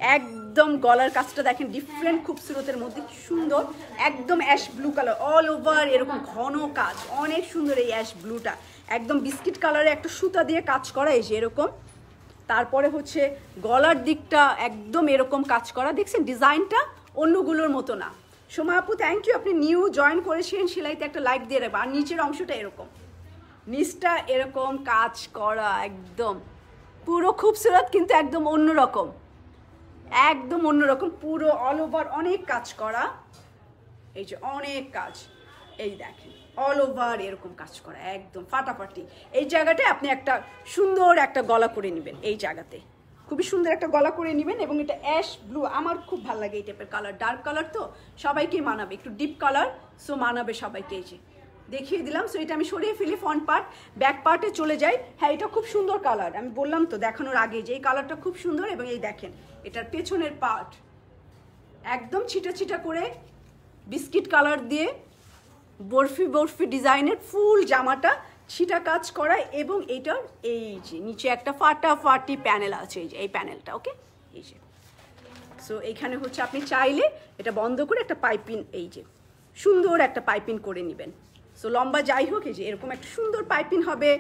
একদম গলার কাজটা দেখেন, ডিফারেন্ট খুবসুরতের মধ্যে কি সুন্দর, একদম ash blue colour all over, এরকম ঘন কাজ, অনেক সুন্দর। এই অ্যাশ ব্লুটা একদম বিস্কিট কালারে একটা সুতা দিয়ে কাজ করা, এই যে এরকম। তারপরে হচ্ছে গলার দিকটা একদম এরকম কাজ করা, দেখছেন ডিজাইনটা অন্যগুলোর মতো না। সোমা আপু থ্যাংক ইউ, আপনি নিউ জয়েন করেছেন, সেলাইতে একটা লাইক দিয়ে রাখবেন। আর নিচের অংশটা এরকম, নিচটা এরকম কাজ করা, একদম পুরো খুবসুরত, কিন্তু একদম অন্যরকম, একদম অন্যরকম, পুরো অল ওভার অনেক কাজ করা। এই যে অনেক কাজ, এই দেখেন অল ওভার এরকম কাজ করা, একদম ফাটাফাটি। এই জায়গাটায় আপনি একটা সুন্দর একটা গলা করে নেবেন, এই জায়গাতে খুবই সুন্দর একটা গলা করে নেবেন। এবং এটা অ্যাশ ব্লু, আমার খুব ভালো লাগে এই টাইপের কালার, ডার্ক কালার তো সবাইকেই মানাবে, একটু ডিপ কালার, সো মানাবে সবাইকে। এই যে দেখিয়ে দিলাম, সো এটা আমি সরিয়ে ফেলি, ফ্রন্ট পার্ট ব্যাক পার্টে চলে যাই। হ্যাঁ এটা খুব সুন্দর কালার, আমি বললাম তো দেখানোর আগে যে এই কালারটা খুব সুন্দর। এবং এই দেখেন এটার পেছনের পার্ট একদম ছিটা ছিটা করে বিস্কিট কালার দিয়ে বরফি বরফি ডিজাইনের ফুল জামাটা ছিটা কাজ করা, এবং এইটার এই যে নিচে একটা ফাটাফাটি প্যানেল আছে, এই যে এই প্যানেলটা। ওকে, এই যে সো এইখানে হচ্ছে আপনি চাইলে এটা বন্ধ করে একটা পাইপিং, এই যে সুন্দর একটা পাইপিং করে নেবেন। সো লম্বা যাই হোক, এই যে এরকম একটা সুন্দর পাইপিং হবে,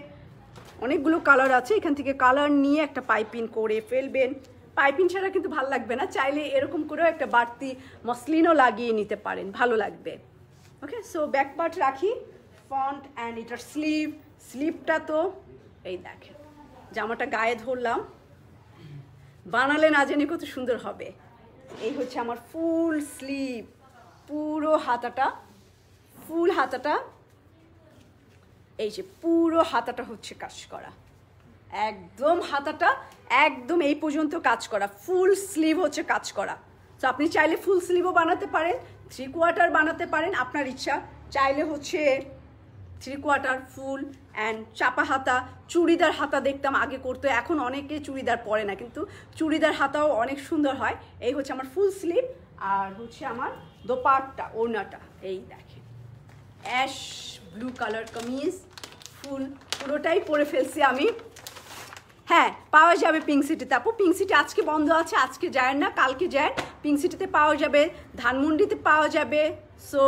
অনেকগুলো কালার আছে, এখান থেকে কালার নিয়ে একটা পাইপিং করে ফেলবেন। পাইপিং ছাড়া কিন্তু ভালো লাগবে না, চাইলে এরকম করেও একটা বাড়তি মসলিনও লাগিয়ে নিতে পারেন, ভালো লাগবে। ওকে, সো ব্যাক পার্ট রাখি, ফ্রন্ট অ্যান্ড এটার স্লিভটা তো এই দেখেন, জামাটা গায়ে ধরলাম, বানালে না জানি কত সুন্দর হবে। এই হচ্ছে আমার ফুল স্লিভ, পুরো হাতাটা, ফুল হাতাটা, এই যে পুরো হাতাটা হচ্ছে কাজ করা, একদম হাতাটা একদম এই পর্যন্ত কাজ করা, ফুল স্লিভ হচ্ছে কাজ করা। তো আপনি চাইলে ফুল স্লিভও বানাতে পারেন, 3/4 বানাতে পারেন, আপনার ইচ্ছা। চাইলে হচ্ছে 3/4 ফুল অ্যান্ড চাপা হাতা, চুড়িদার হাতা দেখতাম আগে করতো, এখন অনেকে চুড়িদার পরে না, কিন্তু চুড়িদার হাতাও অনেক সুন্দর হয়। এই হচ্ছে আমার ফুল স্লিভ, আর হচ্ছে আমার দোপাট্টা, ওড়নাটা এই দেখেন অ্যাশ ব্লু কালার কামিজ, ফুল পুরোটাই পরে ফেলছি আমি। হ্যাঁ পাওয়া যাবে পিঙ্ক সিটিতে আপু, পিঙ্ক সিটি আজকে বন্ধ আছে, আজকে যায় না, কালকে যায়। পিঙ্ক সিটিতে পাওয়া যাবে, ধানমন্ডিতে পাওয়া যাবে, সো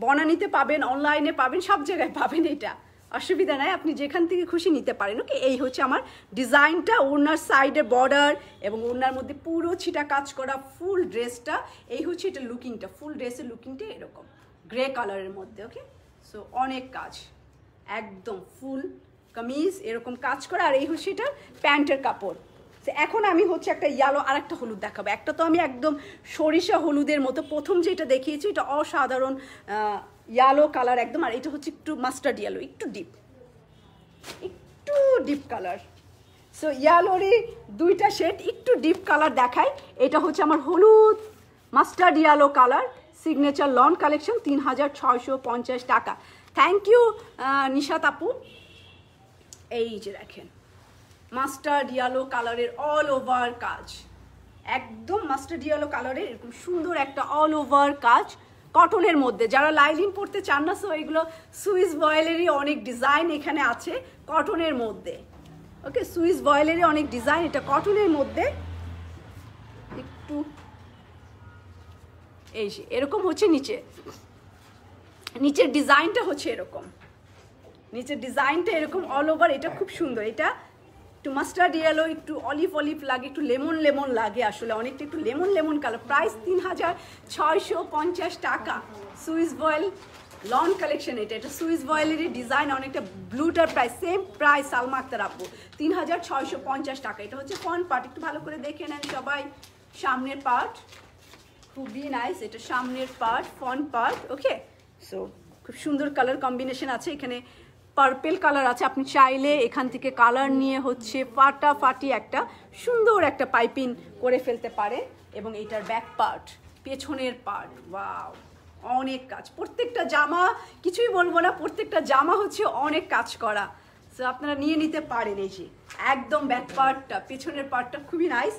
বনানীতে পাবেন, অনলাইনে পাবেন, সব জায়গায় পাবেন, এটা অসুবিধা নাই, আপনি যেখান থেকে খুশি নিতে পারেন। ওকে, এই হচ্ছে আমার ডিজাইনটা, ওড়নার সাইডে বর্ডার এবং ওড়নার মধ্যে পুরো ছিটা কাজ করা ফুল ড্রেসটা। এই হচ্ছে এটা লুকিংটা, ফুল ড্রেসের লুকিংটা এরকম গ্রে কালারের মধ্যে। ওকে, সো অনেক কাজ, একদম ফুল কামিজ এরকম কাজ করা, আর এই হচ্ছে এটা প্যান্টের কাপড়। এখন আমি হচ্ছে একটা ইয়েলো আর একটা হলুদ দেখাবো। একটা তো আমি একদম সরিষা হলুদের মতো প্রথম যেটা দেখিয়েছি, এটা অসাধারণ ইয়েলো কালার একদম, আর এটা হচ্ছে একটু মাস্টার্ড ইয়েলো, একটু ডিপ কালার। সো ইয়েলোরই দুইটা শেড, একটু ডিপ কালার দেখাই। এটা হচ্ছে আমার হলুদ mustard yellow colour, signature lawn collection, 3650 টাকা। থ্যাংক ইউ নিশাত আপু। এই যে দেখেন মাস্টার্ড ইয়েলো কালারের অল ওভার কাজ, একদম মাস্টার্ড ইয়েলো কালারের এরকম সুন্দর একটা অল ওভার কাজ কটনের মধ্যে। যারা লাইলিন পরতে চান না, সো এগুলো সুইস ভয়েলেরই অনেক ডিজাইন এখানে আছে কটনের মধ্যে। ওকে, সুইস ভয়েলেরই অনেক ডিজাইন, এটা কটনের মধ্যে একটু এই যে এরকম হচ্ছে নিচের ডিজাইনটা হচ্ছে এরকম, নিচের ডিজাইনটা এরকম অল ওভার, এটা খুব সুন্দর। এটা একটু মাস্টার্ড ইয়েলো, একটু অলিভ অলিভ লাগে, একটু লেমন লেমন লাগে, আসলে অনেকটা একটু লেমন লেমন কালার। প্রাইস 3650 টাকা। Swiss voile lawn collection. এটা সুইস ভয়েলেরই ডিজাইন, অনেকটা ব্লুটার price, same price Salma Akhtar আপু 3650 টাকা। এটা হচ্ছে ফ্রন্ট পার্ট, একটু ভালো করে দেখে নেন সবাই। সামনের পার্ট খুবই নাইস, এটা সামনের পার্ট, ফ্রন্ট পার্ট। ওকে, সো খুব সুন্দর কালার কম্বিনেশন আছে। এখানে পার্পেল কালার আছে, আপনি চাইলে এখান থেকে কালার নিয়ে হচ্ছে ফাটাফাটি একটা সুন্দর একটা পাইপিং করে ফেলতে পারে। এবং এটার ব্যাক পার্ট, পেছনের পার্ট, ওয়াও অনেক কাজ। প্রত্যেকটা জামা কিছুই বলবো না, প্রত্যেকটা জামা হচ্ছে অনেক কাজ করা। সো আপনারা নিয়ে নিতে পারেন। এই যে একদম ব্যাক পার্টটা, পেছনের পার্টটা খুবই নাইস।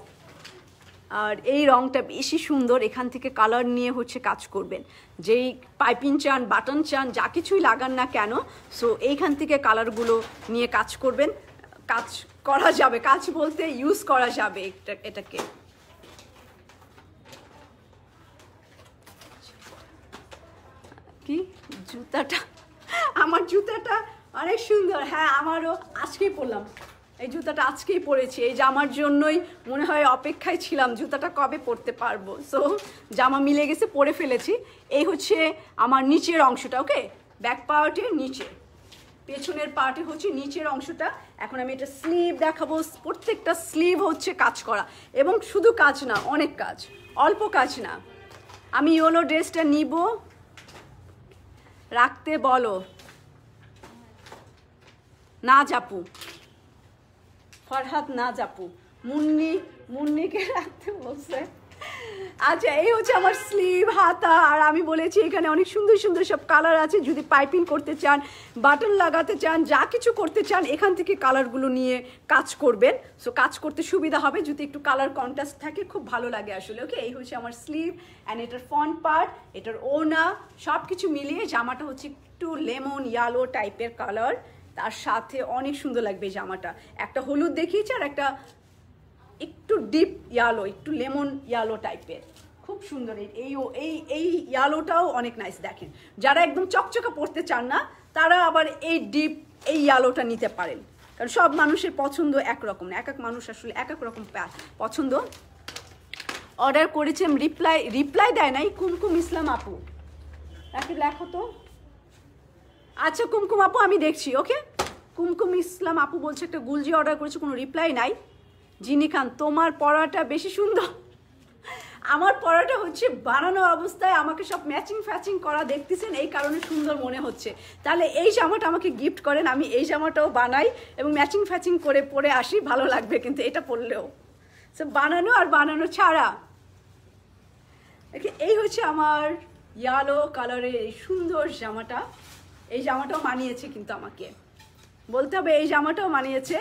আর এই রংটা বেশি সুন্দর, এখান থেকে কালার নিয়ে হচ্ছে কাজ করবেন। যেই পাইপিং চান, বাটন চান, যা কিছুই লাগান না কেন, সো এইখান থেকে কালারগুলো নিয়ে কাজ করবেন। কাজ করা যাবে, কাজ বলতে ইউজ করা যাবে এটাকে। কি জুতাটা, আমার জুতাটা অনেক সুন্দর। হ্যাঁ, আমারও আজকেই পরলাম এই জুতাটা, আজকেই পরেছি। এই জামার জন্যই মনে হয় অপেক্ষায় ছিলাম, জুতাটা কবে পরতে পারবো। সো জামা মিলে গেছে, পরে ফেলেছি। এই হচ্ছে আমার নিচের অংশটা। ওকে, ব্যাক পার্টের নিচে, পেছনের পার্টে হচ্ছে নিচের অংশটা। এখন আমি এটা স্লিভ দেখাবো। প্রত্যেকটা স্লিভ হচ্ছে কাজ করা, এবং শুধু কাজ না, অনেক কাজ, অল্প কাজ না। আমি ইয়েলো ড্রেসটা নিব, রাখতে বলো না জাপু, ফরহাদ না জাপু, মুন্নিকে রাখতে বলছে। আচ্ছা, এই হচ্ছে আমার স্লিভ, হাতা। আর আমি বলেছি এখানে অনেক সুন্দর সুন্দর সব কালার আছে। যদি পাইপিং করতে চান, বাটন লাগাতে চান, যা কিছু করতে চান, এখান থেকে কালারগুলো নিয়ে কাজ করবেন। সো কাজ করতে সুবিধা হবে, যদি একটু কালার কন্ট্রাস্ট থাকে, খুব ভালো লাগে আসলে। ওকে, এই হচ্ছে আমার স্লিভ অ্যান্ড এটার ফ্রন্ট পার্ট, এটার ওড়না, সব কিছু মিলিয়ে জামাটা হচ্ছে একটু লেমন ইয়েলো টাইপের কালার। তার সাথে অনেক সুন্দর লাগবে এই জামাটা। একটা হলুদ দেখিয়েছে, আর একটা একটু ডিপ ইয়ালো, একটু লেমন ইয়ালো টাইপের, খুব সুন্দর। এই ইয়ালোটাও অনেক নাইস। দেখেন, যারা একদম চকচকা পরতে চান না, তারা আবার এই ডিপ এই ইয়ালোটা নিতে পারেন। কারণ সব মানুষের পছন্দ একরকম না, এক এক মানুষ আসলে এক এক রকম পছন্দ। অর্ডার করেছেন, রিপ্লাই দেয় নাই কুমকুম ইসলাম আপু। তাকে লেখো তো। আচ্ছা কুমকুম আপু, আমি দেখছি। ওকে, কুমকুম ইসলাম আপু বলছে একটা গুলজি অর্ডার করেছে, কোনো রিপ্লাই নাই। জিনি খান, তোমার পড়াটা বেশি সুন্দর। আমার পড়াটা হচ্ছে বানানো অবস্থায় আমাকে সব ম্যাচিং ফ্যাচিং করা দেখতেছেন, এই কারণে সুন্দর মনে হচ্ছে। তাহলে এই জামাটা আমাকে গিফট করেন, আমি এই জামাটাও বানাই এবং ম্যাচিং ফ্যাচিং করে পরে আসি, ভালো লাগবে কিন্তু এটা পরলেও। সো বানানো আর বানানো ছাড়া। এই হচ্ছে আমার ইয়েলো কালারের এই সুন্দর জামাটা। এই জামাটাও মানিয়েছে কিন্তু আমাকে, বলতে হবে এই জামাটাও মানিয়েছে।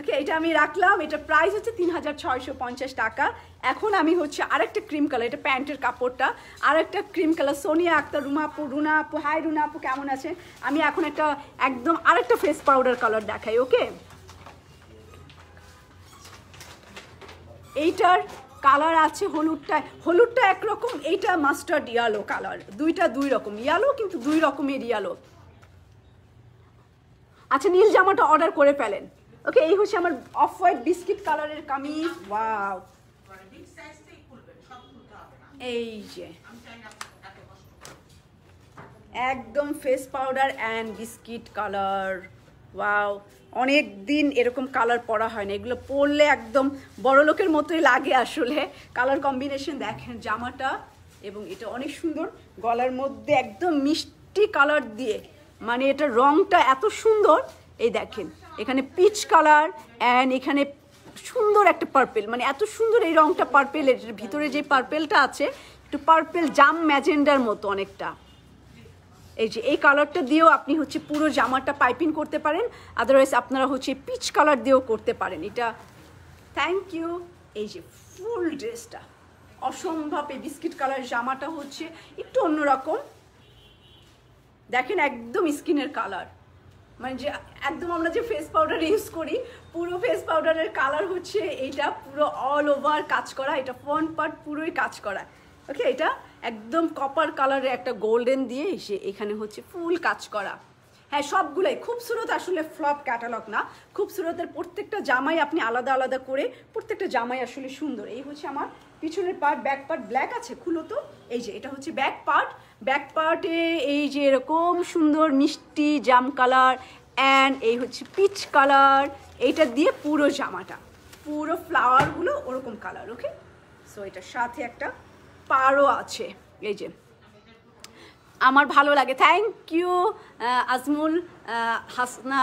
ওকে, এটা আমি রাখলাম। এটা প্রাইস হচ্ছে 3650 টাকা। এখন আমি হচ্ছে আরেকটা ক্রিম কালার, এটা প্যান্টের কাপড়টা, আরেকটা ক্রিম কালার। সোনিয়া আক্তার, রুনা আপু, হাই রুনা আপু, কেমন আছে? আমি এখন একটা একদম আরেকটা ফেস পাউডার কালার দেখাই। ওকে, এইটার কালার আছে হলুদটা একরকম, এইটা মাস্টার্ড ইয়েলো কালার। দুইটা দুই রকম ইয়েলো, কিন্তু দুই রকমের ইয়েলো। আচ্ছা, নীল জামাটা অর্ডার করে ফেলেন। ওকে, এই হচ্ছে আমার অফ হোয়াইট বিস্কিট কালারের কামিজ। ওয়াও, এই যে একদম face powder and biscuit colour. Wow, অনেক দিন এরকম কালার পরা হয় না, এগুলো পরলে একদম বড় লোকের মতোই লাগে আসলে। কালার কম্বিনেশন দেখেন জামাটা, এবং এটা অনেক সুন্দর। গলার মধ্যে একদম মিষ্টি কালার দিয়ে, মানে এটা রংটা এত সুন্দর। এই দেখেন, এখানে পিচ কালার অ্যান্ড এখানে সুন্দর একটা পার্পেল, মানে এত সুন্দর এই রংটা পার্পেলের। ভিতরে যে পার্পেলটা আছে, একটু পার্পেল জাম ম্যাজেন্ডার মতো অনেকটা। এই যে এই কালারটা দিয়েও আপনি হচ্ছে পুরো জামাটা পাইপিং করতে পারেন, আদারওয়াইজ আপনারা হচ্ছে পিচ কালার দিয়েও করতে পারেন। এটা থ্যাংক ইউ। এই যে ফুল ড্রেসটা অসম্ভব। এই বিস্কিট কালার জামাটা হচ্ছে একটু অন্যরকম, দেখেন একদম স্কিনের কালার, মানে যে একদম আমরা যে ফেস পাউডার ইউজ করি, পুরো ফেস পাউডারের কালার হচ্ছে এইটা, পুরো অল ওভার কাজ করা। এটা ফ্রন্ট পার্ট পুরোই কাজ করা। ওকে, এটা একদম কপার কালারের একটা গোল্ডেন দিয়ে এসে এখানে হচ্ছে ফুল কাজ করা। হ্যাঁ সবগুলোই খুবসুরত আসলে ফ্লপ ক্যাটালগ না, খুবসুরতের প্রত্যেকটা জামাই আপনি আলাদা আলাদা করে প্রত্যেকটা জামাই আসলে সুন্দর। এই হচ্ছে আমার পিছনের পার্ট, ব্যাক পার্ট ব্ল্যাক আছে, খুলো তো। এই যে এটা হচ্ছে ব্যাক পার্ট, ব্যাক পার্টে এই যে এরকম সুন্দর মিষ্টি জাম কালার অ্যান্ড এই হচ্ছে পিচ কালার, এইটা দিয়ে পুরো জামাটা পুরো ফ্লাওয়ারগুলো ওরকম কালার। ওকে, সো এটার সাথে একটা পাড়ও আছে। এই যে আমার ভালো লাগে, থ্যাংক ইউ আজমুল হাসনা,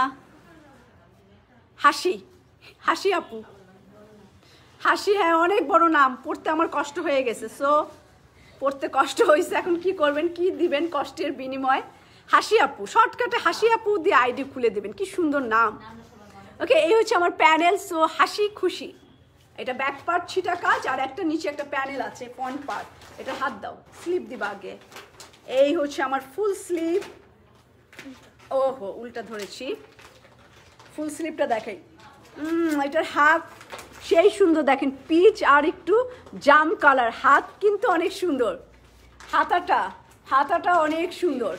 হাসি হাসি আপু, হাসি, হ্যাঁ অনেক বড় নাম, পড়তে আমার কষ্ট হয়ে গেছে। সো পড়তে কষ্ট হয়েছে, এখন কি করবেন, কি দিবেন কষ্টের বিনিময়? হাসি আপু, শর্টকাটে হাসি আপু দিয়ে আইডি খুলে দেবেন, কি সুন্দর নাম। ওকে, এই হচ্ছে আমার প্যানেল। সো হাসি খুশি, এটা ব্যাক পার্ট ছিটা কাজ, আর একটা নিচে একটা প্যানেল আছে ফ্রন্ট পার্ট, এটা হাত দাও, স্লিপ দিবা আগে। এই হচ্ছে আমার ফুল স্লিভ, ওহো উল্টা ধরেছি, ফুল স্লিভটা দেখাই। এটার হাত সেই সুন্দর, দেখেন পিচ আর একটু জাম কালার, হাত কিন্তু অনেক সুন্দর, হাতাটা অনেক সুন্দর,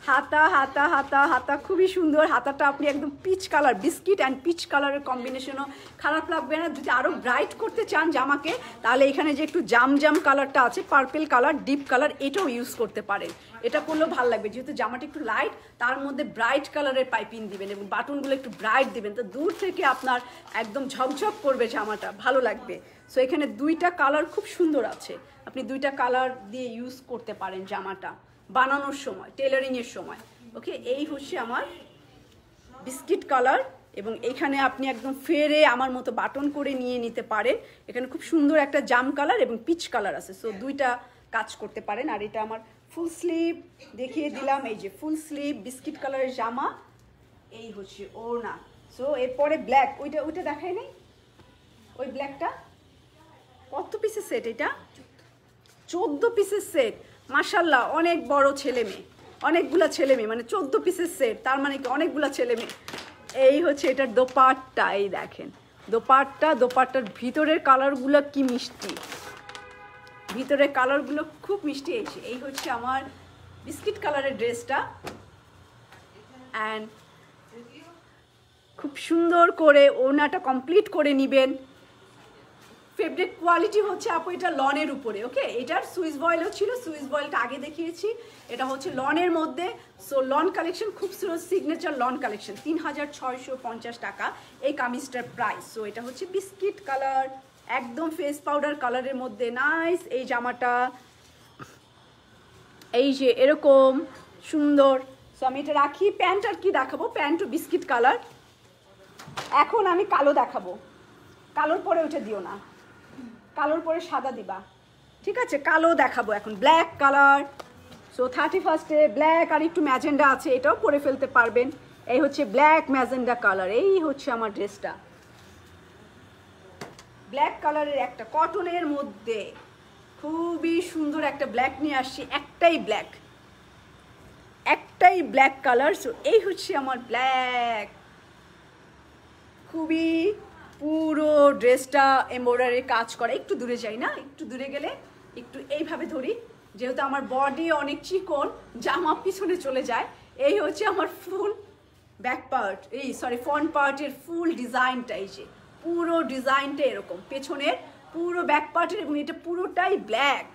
হাতা হাতা হাতা হাতা খুবই সুন্দর। হাতাটা আপনি একদম peach colour, biscuit and peach কালারের কম্বিনেশনও খারাপ লাগবে না। যদি আরও ব্রাইট করতে চান জামাকে, তাহলে এখানে যে একটু জাম জাম কালারটা আছে, পার্পেল কালার, ডিপ কালার, এটাও ইউজ করতে পারেন, এটা করলেও ভালো লাগবে। যেহেতু জামাটা একটু লাইট, তার মধ্যে ব্রাইট কালারের পাইপিং দিবেন এবং বাটনগুলো একটু ব্রাইট দিবেন, তো দূর থেকে আপনার একদম ঝকঝক করবে জামাটা, ভালো লাগবে। সো এখানে দুইটা কালার খুব সুন্দর আছে, আপনি দুইটা কালার দিয়ে ইউজ করতে পারেন জামাটা বানানোর সময়, টেলারিংয়ের সময়। ওকে, এই হচ্ছে আমার বিস্কিট কালার, এবং এখানে আপনি একদম ফেরে আমার মতো বাটন করে নিয়ে নিতে পারেন। এখানে খুব সুন্দর একটা জাম কালার এবং পিচ কালার আছে, সো দুইটা কাজ করতে পারেন। আর এটা আমার ফুল স্লিভ দেখিয়ে দিলাম, এই যে ফুল স্লিভ বিস্কিট কালারের জামা, এই হচ্ছে ওড়না। সো এরপরে ব্ল্যাক, ওইটা দেখায় নাই, ওই ব্ল্যাকটা কত পিসের সেট? এটা 14 পিসের সেট, মাশাল্লাহ অনেক বড় ছেলে মেয়ে, অনেকগুলা ছেলে মেয়ে, মানে 14 পিসের সেট, তার মানে কি অনেকগুলা ছেলে মেয়ে। এই হচ্ছে এটার দোপাট্টা, এই দেখেন দোপাট্টার ভিতরের কালারগুলো কি মিষ্টি, ভিতরের কালারগুলো খুব মিষ্টি। এই হচ্ছে আমার বিস্কিট কালারের ড্রেসটা, অ্যান্ড খুব সুন্দর করে ওড়নাটা কমপ্লিট করে নিবেন। ফেব্রিক কোয়ালিটি হচ্ছে আপু এটা লনের উপরে। ওকে, এটার সুইস বয়েলও ছিল, সুইস বয়েলটা আগে দেখিয়েছি, এটা হচ্ছে লনের মধ্যে। সো লন কালেকশন, খুবসুরত সিগনেচার লন কালেকশন, 3650 টাকা এই কামিজটার প্রাইস। সো এটা হচ্ছে বিস্কিট কালার, একদম ফেস পাউডার কালারের মধ্যে, নাইস এই জামাটা, এই যে এরকম সুন্দর। সো আমি এটা রাখি। প্যান্ট আর কি দেখাবো, প্যান্টও বিস্কিট কালার, এখন আমি কালো দেখাবো, কালোর পরে ওটা দিও না, কালোর পরে সাদা দিবা, ঠিক আছে? কালো দেখাবো এখন, ব্ল্যাক কালার। সো 31-এ ব্ল্যাক আর একটু ম্যাজেন্ডা আছে, এটাও পরে ফেলতে পারবেন। এই হচ্ছে ব্ল্যাক ম্যাজেন্ডা কালার, এই হচ্ছে আমার ড্রেসটা, ব্ল্যাক কালারের একটা কটনের মধ্যে খুবই সুন্দর একটা ব্ল্যাক নিয়ে আসছি, একটাই ব্ল্যাক কালার। সো এই হচ্ছে আমার ব্ল্যাক, খুবই পুরো ড্রেসটা এমব্রয়ডারির কাজ করা। একটু দূরে যাই না, একটু দূরে গেলে একটু এইভাবে ধরি, যেহেতু আমার বডি অনেক চিকন, জামা পিছনে চলে যায়। এই হচ্ছে আমার ফুল ব্যাক পার্ট, ফ্রন্ট পার্টের ফুল ডিজাইনটা, এই যে পুরো ডিজাইনটা এরকম, পেছনের পুরো ব্যাক পার্টের, এবং এটা পুরোটাই ব্ল্যাক,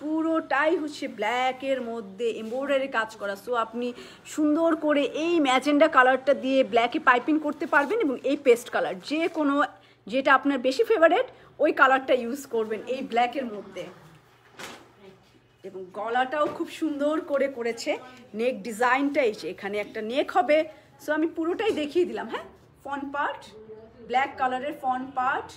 পুরোটাই হচ্ছে ব্ল্যাকের মধ্যে এমব্রয়ডারি কাজ করা। সো আপনি সুন্দর করে এই ম্যাজেন্ডা কালারটা দিয়ে ব্ল্যাকে পাইপিং করতে পারবেন, এবং এই পেস্ট কালার যে কোনো যেটা আপনার বেশি ফেভারেট ওই কালারটা ইউজ করবেন এই ব্ল্যাকের মধ্যে। এবং গলাটাও খুব সুন্দর করে করেছে, নেক ডিজাইনটা এই যে এখানে একটা নেক হবে। সো আমি পুরোটাই দেখিয়ে দিলাম। হ্যাঁ, ফ্রন্ট পার্ট ব্ল্যাক কালারের, ফ্রন্ট পার্ট,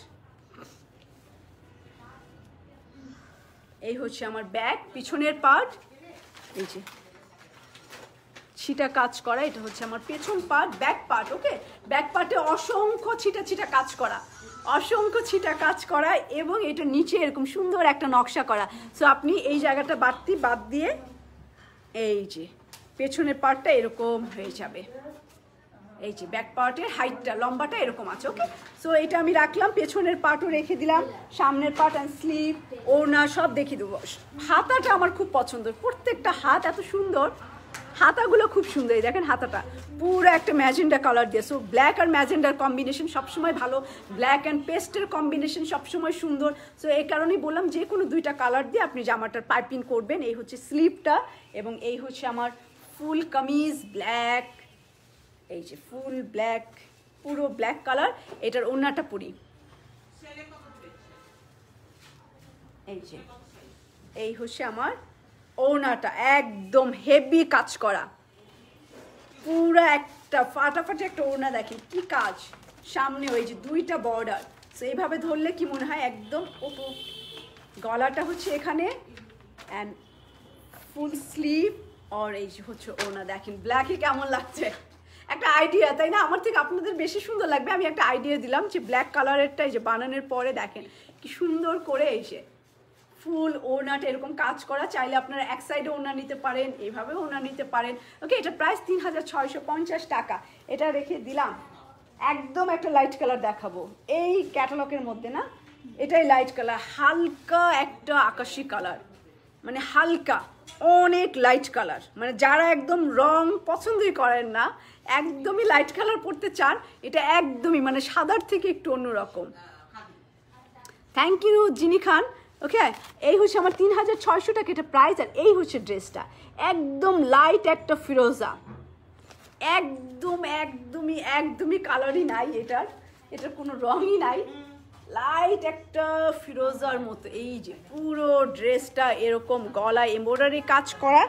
এই হচ্ছে আমার ব্যাক, পিছনের পার্ট এই যে ছিটা কাজ করা, এটা হচ্ছে আমার পেছন পার্ট, ব্যাক পার্ট। ওকে, ব্যাক পার্টে অসংখ্য ছিটা কাজ করা, অসংখ্য ছিটা কাজ করা, এবং এটা নিচে এরকম সুন্দর একটা নকশা করা। সো আপনি এই জায়গাটা বাদ দিয়ে এই যে পেছনের পার্টটা এরকম হয়ে যাবে, এই যে ব্যাক পার্টের হাইটটা, লম্বাটা এরকম আছে। ওকে, সো এটা আমি রাখলাম, পেছনের পার্টও রেখে দিলাম, সামনের পার্ট অ্যান্ড স্লিভ, ওড়না সব দেখিয়ে দেবো। হাতাটা আমার খুব পছন্দ, প্রত্যেকটা হাত এত সুন্দর, হাতাগুলো খুব সুন্দর, এই দেখেন হাতাটা পুরো একটা ম্যাজেন্ডা কালার দিয়ে। সো ব্ল্যাক আর ম্যাজেন্ডার কম্বিনেশন সবসময় ভালো, ব্ল্যাক অ্যান্ড পেস্টের কম্বিনেশন সবসময় সুন্দর। সো এই কারণেই বললাম যে কোনো দুইটা কালার দিয়ে আপনি জামাটার পাইপিং করবেন। এই হচ্ছে স্লিভটা এবং এই হচ্ছে আমার ফুল কামিজ ব্ল্যাক, এই যে ফুল ব্ল্যাক, পুরো ব্ল্যাক কালার। এটার ওড়নাটা পরি, এই যে এই হচ্ছে আমার ওড়নাটা, একদম হেভি কাজ করা, পুরো একটা ফাটাফাটি একটা ওড়না। দেখেন কি কাজ, সামনে ওই যে দুইটা বর্ডার। সো এইভাবে ধরলে কি মনে হয় একদম ওপো। গলাটা হচ্ছে এখানে অ্যান্ড ফুল স্লিভ, আর এই যে হচ্ছে ওড়না। দেখেন ব্ল্যাকে কেমন লাগছে, একটা আইডিয়া তাই না? আমার থেকে আপনাদের বেশি সুন্দর লাগবে। আমি একটা আইডিয়া দিলাম যে ব্ল্যাক কালারেরটা এই যে বানানোর পরে দেখেন কি সুন্দর করে এই যে ফুল ওড়নাটা এরকম কাজ করা। চাইলে আপনারা এক সাইডে ওড়না নিতে পারেন, এইভাবে ওড়না নিতে পারেন। ওকে, এটা প্রাইস 3650 টাকা। এটা রেখে দিলাম। একদম একটা লাইট কালার দেখাবো এই ক্যাটালগের মধ্যে না, এটাই লাইট কালার, হালকা একটা আকাশি কালার, মানে হালকা অনেক লাইট কালার। মানে যারা একদম রং পছন্দই করেন না, একদমই লাইট কালার পরতে চান, এটা একদমই মানে সাদার থেকে একটু অন্যরকম। থ্যাংক ইউ জিনি খান। ওকে, এই হচ্ছে আমার 3600 টাকা এটা প্রাইস। আর এই হচ্ছে ড্রেসটা, একদম লাইট একটা ফিরোজা, একদমই কালারই নাই এটার কোনো রঙই নাই, লাইট একটা ফিরোজার মতো। এই যে পুরো ড্রেসটা এরকম গলায় এমব্রয়ডারি কাজ করা,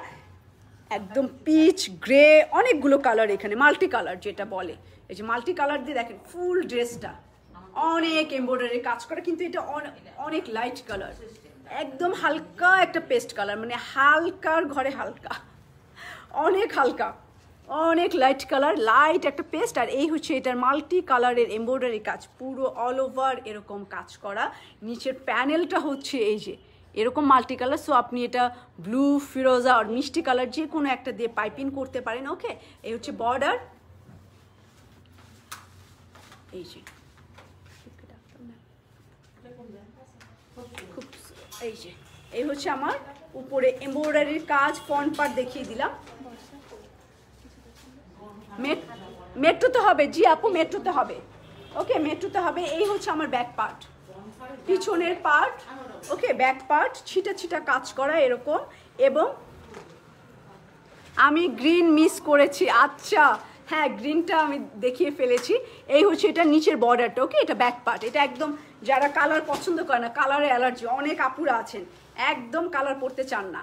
একদম পিচ গ্রে, অনেকগুলো কালার এখানে, মাল্টি কালার যেটা বলে, এই যে মাল্টি কালার দিয়ে দেখেন ফুল ড্রেসটা অনেক এমব্রয়ডারি কাজ করা। কিন্তু এটা অনেক লাইট কালার, একদম হালকা একটা পেস্ট কালার, মানে হালকার ঘরে হালকা, অনেক হালকা, অনেক লাইট কালার, লাইট একটা পেস্ট। আর এই হচ্ছে এটার মাল্টি কালারের এমব্রয়ডারি কাজ, পুরো অল ওভার এরকম কাজ করা। নিচের প্যানেলটা হচ্ছে এই যে এরকম মাল্টি কালার। সো আপনি এটা ব্লু, ফিরোজা আর মিষ্টি কালার যে কোনো একটা দিয়ে পাইপিং করতে পারেন। ওকে, এই হচ্ছে বর্ডার, এই যে খুব এই যে এই হচ্ছে আমার উপরে এমব্রয়ডারির কাজ, ফ্রন্ট পার্ট দেখিয়ে দিলাম। মেট্রোতে হবে, জি আপু মেট্রোতে হবে। ওকে, মেট্রোতে হবে। এই হচ্ছে আমার ব্যাক পার্ট, পিছনের পার্ট। ওকে, ব্যাক পার্ট ছিটা ছিটা কাজ করা এরকম। এবং আমি গ্রিন মিস করেছি, আচ্ছা হ্যাঁ গ্রিনটা আমি দেখিয়ে ফেলেছি। এই হচ্ছে এটা নিচের বর্ডারটা। ওকে, এটা ব্যাক পার্ট। এটা একদম যারা কালার পছন্দ করে না, কালারে অ্যালার্জি অনেক আপুরা আছেন, একদম কালার পরতে চান না,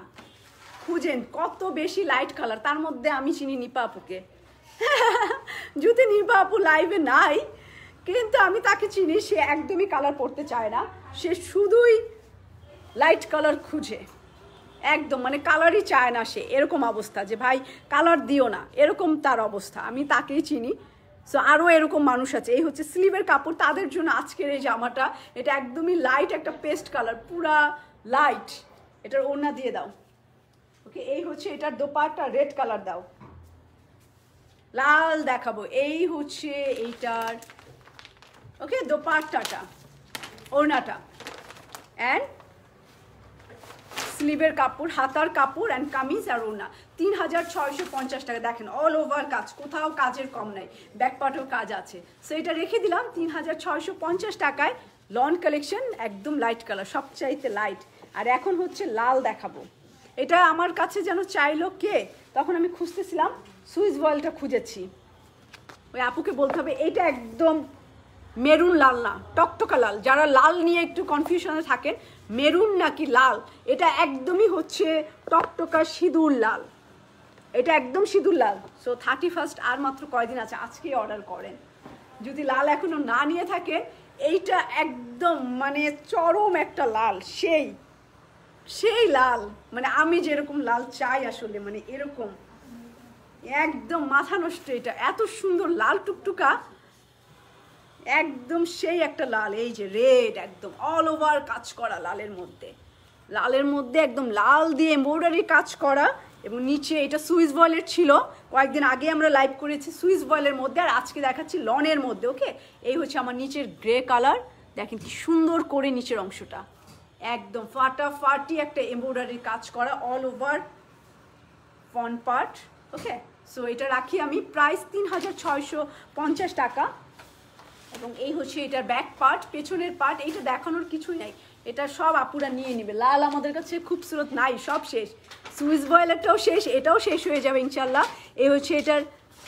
খুঁজেন কত বেশি লাইট কালার। তার মধ্যে আমি চিনি নিপা আপুকে, যদি নিপা আপু লাইভে নাই কিন্তু আমি তাকে চিনি, সে একদমই কালার পরতে চায় না, সে শুধুই লাইট কালার খুঁজে, একদম মানে কালারই চায় না সে, এরকম অবস্থা যে ভাই কালার দিও না, এরকম তার অবস্থা। আমি তাকেই চিনি। সো আরও এরকম মানুষ আছে। এই হচ্ছে স্লিভের কাপড়, তাদের জন্য আজকের এই জামাটা। এটা একদমই লাইট একটা পেস্ট কালার, পুরা লাইট। এটার ওড়না দিয়ে দাও। ওকে, এই হচ্ছে এটার দোপাট্টা, রেড কালার দাও, লাল দেখাবো। এই হচ্ছে এইটার ওকে দোপাট্টাটা, ওড়নাটা অ্যান্ড স্লিভের কাপড়, হাতার কাপড় অ্যান্ড কামিজ আর ওড়না। 3650 টাকা। দেখেন অল ওভার কাজ, কোথাও কাজের কম নাই, ব্যাক পার্টেও কাজ আছে। সো এটা রেখে দিলাম 3650 টাকায়। লন কালেকশন, একদম লাইট কালার, সবচাইতে লাইট। আর এখন হচ্ছে লাল দেখাবো। এটা আমার কাছে যেন চাইলো কে, তখন আমি খুঁজতেছিলাম, সুইস বয়েলটা খুঁজেছি। ওই আপুকে বলতে হবে এটা একদম মেরুন লাল না, টকটকা লাল। যারা লাল নিয়ে একটু কনফিউশনে থাকেন, মেরুন নাকি লাল, এটা একদমই হচ্ছে টকটকা সিঁদুর লাল, এটা একদম সিঁদুর লাল। সো 31 আর মাত্র কয়দিন আছে, আজকেই অর্ডার করেন যদি লাল এখনো না নিয়ে থাকেন। এইটা একদম মানে চরম একটা লাল, সেই লাল, মানে আমি যেরকম লাল চাই আসলে, মানে এরকম একদম মাথা নষ্ট। এটা এত সুন্দর লাল টুকটুকা, একদম সেই একটা লাল। এই যে রেড, একদম অল ওভার কাজ করা লালের মধ্যে একদম লাল দিয়ে এমব্রয়ডারি কাজ করা। এবং নিচে এটা সুইস বয়েলের ছিল, কয়েকদিন আগে আমরা লাইভ করেছি সুইস বয়েলের মধ্যে, আর আজকে দেখাচ্ছি লনের মধ্যে। ওকে, এই হচ্ছে আমার নিচের গ্রে কালার, দেখেন কি সুন্দর করে নিচের অংশটা একদম ফাটাফাটি একটা এমব্রয়ডারি কাজ করা অল ওভার ফ্রন্ট পার্ট। ওকে, সো এটা রাখি আমি প্রাইস 3650 টাকা। এবং এই হচ্ছে এটার ব্যাক পার্ট, পেছনের পার্ট। এইটা দেখানোর কিছুই নাই, এটা সব আপুরা নিয়ে নেবে। লাল আমাদের কাছে খুবসুরত নাই, সব শেষ। সুইস ভয়েলেটটাও শেষ, এটাও শেষ হয়ে যাবে ইনশাল্লাহ। এই হচ্ছে এটার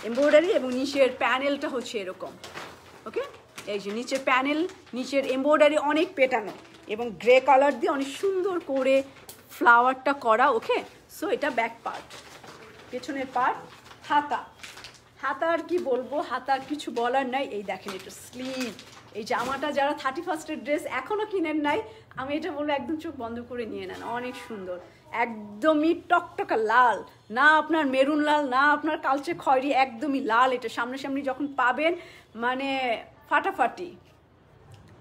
এমব্রয়ডারি এবং নিচের প্যানেলটা হচ্ছে এরকম। ওকে, এই যে নিচের প্যানেল, নিচের এমব্রয়ডারি অনেক পেটানো এবং গ্রে কালার দিয়ে অনেক সুন্দর করে ফ্লাওয়ারটা করা। ওকে, সো এটা ব্যাক পার্ট। পেছনের পার্ট, হাতা। হাতা আর কি বলবো, হাতা আর কিছু বলার নাই। এই দেখেন এটা স্লিভ। এই জামাটা যারা 31st ড্রেস এখনো কিনেন নাই, আমি এটা বলবো একদম চোখ বন্ধ করে নিয়ে নেন, অনেক সুন্দর। একদমই টকটকা লাল, না আপনার মেরুন লাল, না আপনার কালচে খয়েরি, একদমই লাল। এটা সামনাসামনি যখন পাবেন মানে ফাটাফাটি।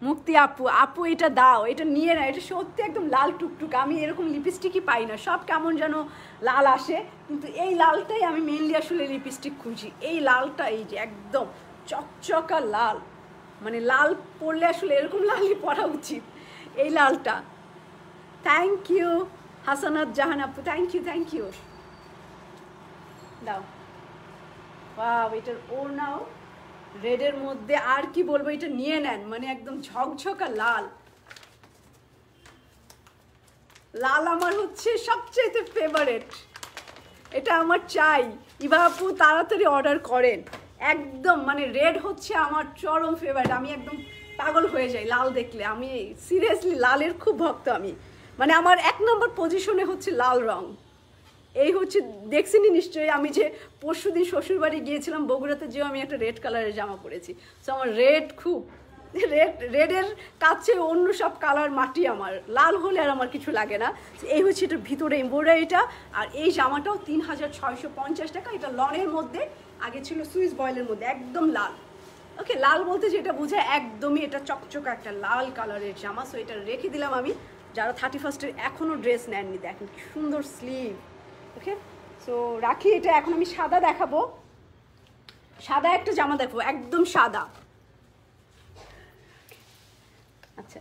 মুক্তি আপু, আপু এটা দাও, এটা নিয়ে না, এটা সত্যি একদম লাল টুকটুক। আমি এরকম লিপস্টিকই পাই না, সব কেমন যেন লাল আসে, কিন্তু এই লালটাই আমি মেনলি আসলে লিপস্টিক খুঁজি। এই লালটা এই যে একদম চকচকা লাল, মানে লাল পরলে আসলে এরকম লালই পরা উচিত, এই লালটা। থ্যাংক ইউ হাসানাত জাহান আপু, থ্যাংক ইউ, থ্যাংক ইউ। দাও, বাহ, এটার ওড়নাও রেডের মধ্যে, আর কি বলবো, এটা নিয়ে নেন, মানে একদম ঝকঝকা লাল। লাল আমার হচ্ছে সবচেয়ে ফেভারেট, এটা আমার চাই। ইভা আপু তাড়াতাড়ি অর্ডার করেন, একদম মানে রেড হচ্ছে আমার চরম ফেভারিট। আমি একদম পাগল হয়ে যাই লাল দেখলে, আমি সিরিয়াসলি লালের খুব ভক্ত আমি, মানে আমার 1 নম্বর পজিশনে হচ্ছে লাল রং। এই হচ্ছে, দেখছিনি নিশ্চয়ই আমি যে পরশুদিন শ্বশুরবাড়ি গিয়েছিলাম বগুড়াতে, যেও আমি একটা রেড কালারের জামা পরেছি। সো আমার রেড খুব, রেডের কাছে অন্য সব কালার মাটি আমার, লাল হলে আর আমার কিছু লাগে না। এই হচ্ছে এটার ভিতরে এমব্রয়ডারিটা। আর এই জামাটাও 3650 টাকা। এটা লনের মধ্যে, আগে ছিল সুইস বয়েলের মধ্যে, একদম লাল। ওকে, লাল বলতে যেটা বোঝায় একদমই এটা চকচকা একটা লাল কালারের জামা। সো এটা রেখে দিলাম আমি, যারা 31st এখনও ড্রেস নেননি, দেখেন কি সুন্দর স্লিভ। ওকে, সো রাখি এটা। এখন আমি সাদা দেখাবো, সাদা একটা জামা দেখবো, একদম সাদা। আচ্ছা,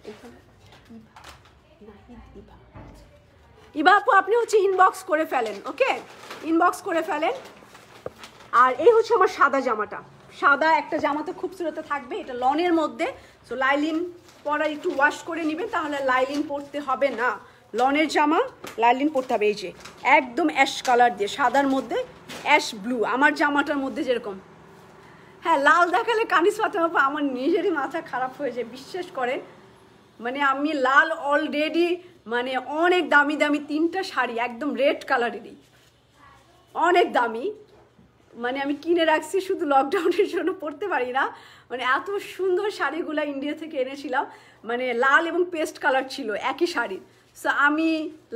ইবা আপু আপনি হচ্ছে ইনবক্স করে ফেলেন, ওকে, ইনবক্স করে ফেলেন। আর এই হচ্ছে আমার সাদা জামাটা, সাদা একটা জামা তো খুবসুরত থাকবে, এটা লনের মধ্যে। সো লাইলিন পরা একটু ওয়াশ করে নেবেন, তাহলে লাইলিন পরতে হবে না। লনের জামা লাইলিন পরতে হবে। এই যে একদম অ্যাশ কালার দিয়ে, সাদার মধ্যে অ্যাশ ব্লু, আমার জামাটার মধ্যে যেরকম। হ্যাঁ, লাল দেখালে কানিস ফাতেমা আপা আমার নিজেরই মাথা খারাপ হয়ে যায়, বিশ্বাস করেন। মানে আমি লাল অলরেডি, মানে অনেক দামি দামি 3টা শাড়ি একদম রেড কালারেরই, অনেক দামি, মানে আমি কিনে রাখছি, শুধু লকডাউনের জন্য পরতে পারি না। মানে এত সুন্দর শাড়িগুলো ইন্ডিয়া থেকে এনেছিলাম, মানে লাল এবং পেস্ট কালার ছিল একই শাড়ির। সো আমি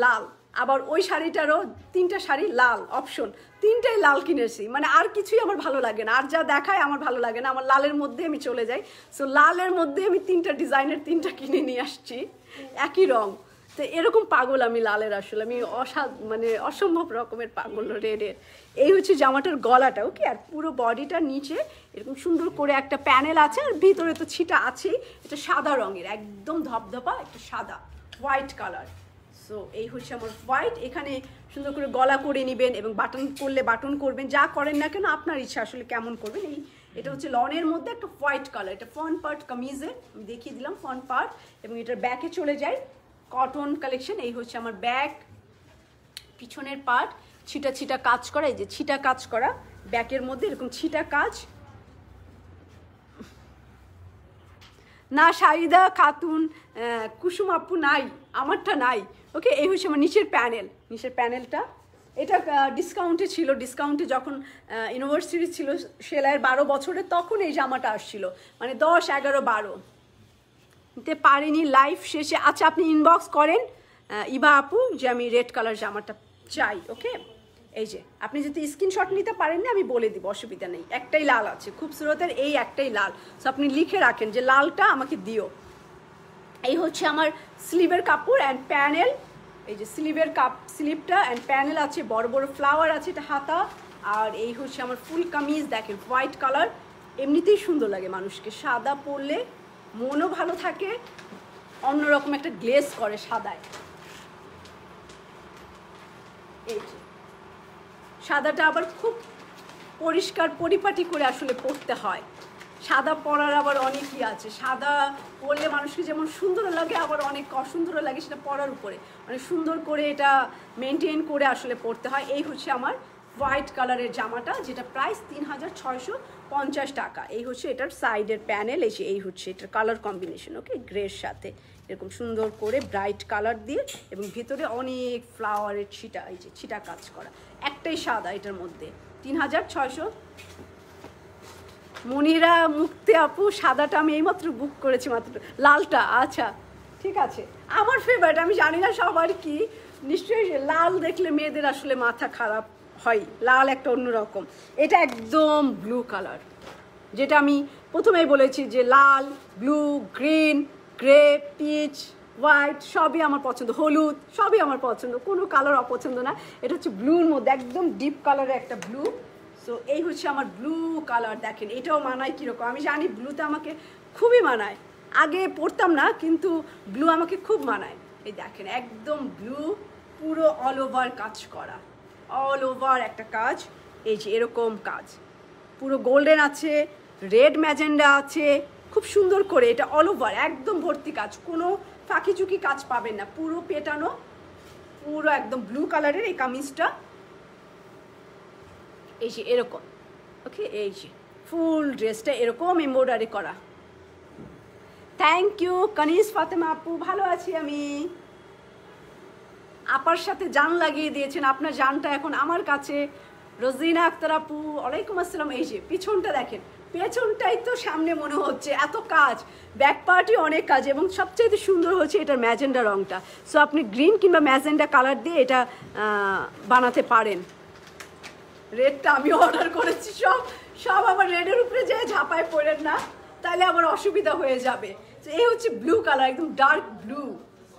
লাল, আবার ওই শাড়িটারও 3টা শাড়ি লাল অপশন, 3টাই লাল কিনেছি। মানে আর কিছুই আমার ভালো লাগে না, আর যা দেখায় আমার ভালো লাগে না, আমার লালের মধ্যে আমি চলে যাই। সো লালের মধ্যে আমি 3টা ডিজাইনের 3টা কিনে নিয়ে আসছি, একই রং। তো এরকম পাগল আমি লালের, আসলে আমি মানে অসম্ভব রকমের পাগল রেডের। এই হচ্ছে জামাটার গলাটা, ওকে। আর পুরো বডিটার নিচে এরকম সুন্দর করে একটা প্যানেল আছে, আর ভিতরে তো ছিটা আছেই। এটা সাদা রঙের, একদম ধপধপা একটা সাদা হোয়াইট কালার। সো এই হচ্ছে আমার হোয়াইট। এখানে সুন্দর করে গলা করে নেবেন এবং বাটন করলে বাটন করবেন, যা করেন না কেন আপনার ইচ্ছা আসলে কেমন করবেন। এটা হচ্ছে লনের মধ্যে একটা হোয়াইট কালার, এটা ফ্রন্ট পার্ট কামিজের, আমি দেখিয়ে দিলাম ফ্রন্ট পার্ট। এবং এটার ব্যাকে চলে যায় কটন কালেকশন। এই হচ্ছে আমার ব্যাক, পিছনের পার্ট ছিটা ছিটা কাজ করা, এই যে ছিটা কাজ করা ব্যাকের মধ্যে এরকম ছিটা কাজ। না শাহিদা খাতুন, কুসুম আপু নাই, আমারটা নাই। ওকে, এই হচ্ছে আমার নিচের প্যানেল, নিচের প্যানেলটা। এটা ডিসকাউন্টে ছিল, ডিসকাউন্টে যখন ইউনিভার্সিটি ছিল সেলাইয়ের 12 বছরের, তখন এই জামাটা আসছিল, মানে 10, 11, 12 নিতে পারিনি লাইভ শেষে। আচ্ছা, আপনি ইনবক্স করেন ইবা আপু যে আমি রেড কালার জামাটা চাই। ওকে, এই যে আপনি যদি স্ক্রিনশট নিতে পারেন না আমি বলে দিব, অসুবিধা নেই। একটাই লাল আছে খুবসুরতের, এই একটাই লাল। সো আপনি লিখে রাখেন যে লালটা আমাকে দিও। এই হচ্ছে আমার স্লিভের কাপড় অ্যান্ড প্যানেল, এই যে স্লিভের স্লিভটা অ্যান্ড প্যানেল আছে, বড় বড় ফ্লাওয়ার আছে, এটা হাতা। আর এই হচ্ছে আমার ফুল কামিজ, দেখেন হোয়াইট কালার, এমনিতেই সুন্দর লাগে মানুষকে, সাদা পরলে মনও ভালো থাকে, অন্যরকম একটা গ্লেজ করে সাদায়। এই যে সাদাটা আবার খুব পরিষ্কার পরিপাটি করে আসলে পরতে হয়। সাদা পরার আবার অনেকই আছে, সাদা পরলে মানুষকে যেমন সুন্দর লাগে আবার অনেক অসুন্দর লাগে সেটা পরার উপরে, মানে সুন্দর করে এটা মেনটেন করে আসলে পরতে হয়। এই হচ্ছে আমার হোয়াইট কালারের জামাটা, যেটা প্রাইস 3650 টাকা। এই হচ্ছে এটার সাইডের প্যানেল, এই হচ্ছে এটার কালার কম্বিনেশন, ওকে, গ্রের সাথে এরকম সুন্দর করে ব্রাইট কালার দিয়ে এবং ভিতরে অনেক ফ্লাওয়ারের ছিটা, এই যে ছিটা কাজ করা, একটাই সাদা এটার মধ্যে। 3600। মনিরা মুক্তি আপু, সাদাটা আমি এইমাত্র বুক করেছি, মাত্র লালটা। আচ্ছা ঠিক আছে, আমার ফেভারিট। আমি জানি না সবার কি, নিশ্চয়ই লাল দেখলে মেয়েদের আসলে মাথা খারাপ হয়, লাল একটা অন্যরকম। এটা একদম ব্লু কালার, যেটা আমি প্রথমেই বলেছি যে লাল, blue, green, grey, peach, white সবই আমার পছন্দ, হলুদ সবই আমার পছন্দ, কোনো কালার অপছন্দ না। এটা হচ্ছে ব্লুর মধ্যে একদম ডিপ কালারের একটা ব্লু। সো এই হচ্ছে আমার ব্লু কালার। দেখেন এটাও মানায় কীরকম, আমি জানি ব্লুতে আমাকে খুবই মানায়, আগে পরতাম না কিন্তু ব্লু আমাকে খুব মানায়। এই দেখেন একদম ব্লু, পুরো অল ওভার কাজ করা, অল ওভার একটা কাজ, এই যে এরকম কাজ, পুরো গোল্ডেন আছে, রেড ম্যাজেন্ডা আছে, খুব সুন্দর করে এটা অল ওভার একদম ভর্তি কাজ, কোনো ফাঁকি চুকি কাজ পাবেন না, পুরো পেটানো, পুরো একদম ব্লু কালারের এই কামিজটা, এই যে এরকম, ওকে, এই যে ফুল ড্রেসটা এরকম এমব্রয়ডারি করা। থ্যাংক ইউ কানিজ ফাতেমা আপু, ভালো আছি আমি। আপার সাথে জান লাগিয়ে দিয়েছেন, আপনার জানটা এখন আমার কাছে। রোজিনা আক্তার আপু, ওয়ালাইকুম আসসালাম। এই যে পিছনটা দেখেন, পেছনটাই তো সামনে মনে হচ্ছে, এত কাজ, ব্যাক পার্টই অনেক কাজ, এবং সবচেয়ে সুন্দর হচ্ছে এটার ম্যাজেন্ডা রঙটা। সো আপনি গ্রিন কিংবা ম্যাজেন্ডা কালার দিয়ে এটা বানাতে পারেন। রেডটা আমি অর্ডার করেছি, সব আবার রেডের উপরে যেয়ে ঝাঁপায় পড়েন না, তাহলে আবার অসুবিধা হয়ে যাবে। তো এই হচ্ছে ব্লু কালার, একদম ডার্ক ব্লু।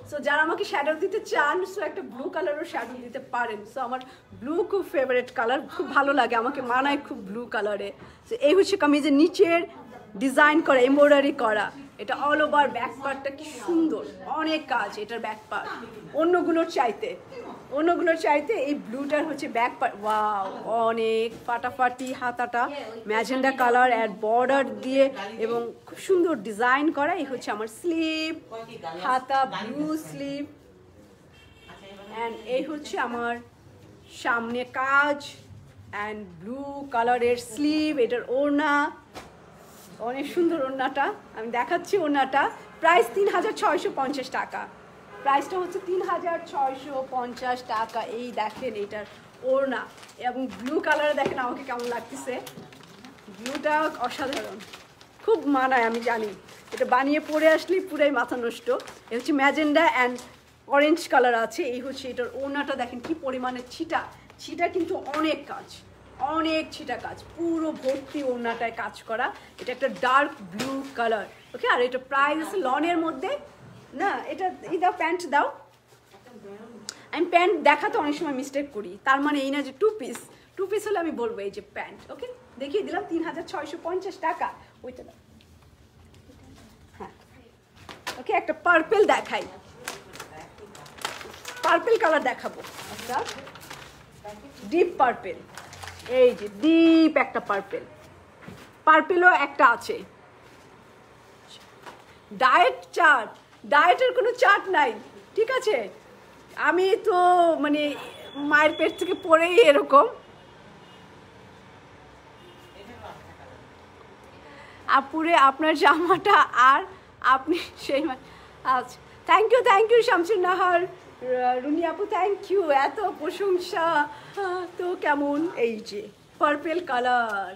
সো যারা আমাকে শ্যাডো দিতে চান, সো একটা ব্লু কালারও শ্যাডো দিতে পারেন। সো আমার ব্লু খুব ফেভারিট কালার, খুব ভালো লাগে, আমাকে মানায় খুব ব্লু কালারে। সো এই হচ্ছে কামিজের নিচের ডিজাইন করা, এমব্রয়ডারি করা, এটা অল ওভার ব্যাক পার্টটা কি সুন্দর, অনেক কাজ এটার ব্যাক পার্ট, অন্যগুলোর চাইতে এই ব্লুটার হচ্ছে ব্যাক পার্ট, ওয়াও, অনেক ফাটাফাটি, হাতাটা ম্যাজেন্ডা কালার আর বর্ডার দিয়ে এবং খুব সুন্দর ডিজাইন করা। এই হচ্ছে আমার স্লিভ, হাতা ব্লু স্লিভ, অ্যান্ড এই হচ্ছে আমার সামনে কাজ অ্যান্ড ব্লু কালারের স্লিভ, এটার ওড়না, অনেক সুন্দর ওড়নাটা, আমি দেখাচ্ছি ওড়নাটা। প্রাইস 3650 টাকা, প্রাইসটা হচ্ছে 3650 টাকা। এই দেখেন এটার ওড়না, এবং ব্লু কালারে দেখেন আমাকে কেমন লাগতেছে, ব্লুটা অসাধারণ, খুব মানায়, আমি জানি এটা বানিয়ে পরে আসলেই পুরাই মাথা নষ্ট। এ হচ্ছে ম্যাজেন্ডা অ্যান্ড অরেঞ্জ কালার আছে। এই হচ্ছে এটার ওড়নাটা, দেখেন কি পরিমাণে ছিটা কিন্তু অনেক কাজ, অনেক ছিটা কাজ, পুরো ভর্তি ওড়নাটায় কাজ করা। এটা একটা ডার্ক ব্লু কালার, ওকে। আর এটা প্রাইস আছে লনের মধ্যে না, এটা দাও, প্যান্ট দাও। আমি প্যান্ট দেখাতে অনেক সময় মিস্টেক করি, তার মানে এই না যে টু পিস হলে আমি বলবো এই যে প্যান্ট, ওকে, দেখিয়ে দিলাম 3650 টাকা। ওইটা দাও, হ্যাঁ, ওকে। একটা পার্পেল দেখাই, পার্পেল কালার দেখাবো, আচ্ছা, ডিপ পার্পেল, এই যে ডিপ একটা পার্পেলও একটা আছে। ডায়েটের কোনো চার্ট নাই, ঠিক আছে, আমি তো মানে মায়ের পেট থেকে পড়েই এরকম। আপুরে আপনার জামাটা আর আপনি সেই, আচ্ছা, থ্যাংক ইউ শামসুন নাহার, রুনি আপু, থ্যাংক ইউ, এত প্রশংসা তো কেমন। এই যে পার্পেল কালার,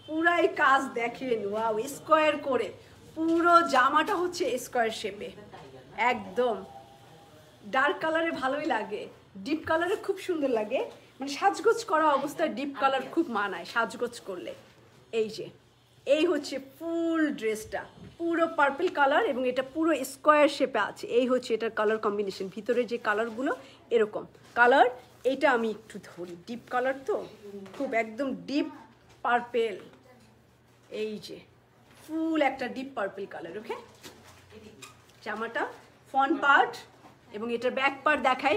পুরাই কাজ দেখেন, ওয়াও, স্কোয়ার করে পুরো জামাটা হচ্ছে স্কোয়ার শেপে, একদম ডার্ক কালারে ভালোই লাগে, ডিপ কালারে খুব সুন্দর লাগে, মানে সাজগোজ করা অবস্থায় ডিপ কালার খুব মানায় সাজগোজ করলে। এই যে এই হচ্ছে ফুল ড্রেসটা, পুরো পার্পল কালার এবং এটা পুরো স্কোয়ার শেপে আছে। এই হচ্ছে এটার কালার কম্বিনেশন, ভিতরে যে কালারগুলো এরকম কালার। এটা আমি একটু ধরি, ডিপ কালার তো, খুব একদম ডিপ পার্পেল, এই যে ফুল একটা ডিপ পার্পল কালার, ওকে। জামাটা ফ্রন্ট পার্ট এবং এটার ব্যাক পার্ট দেখাই,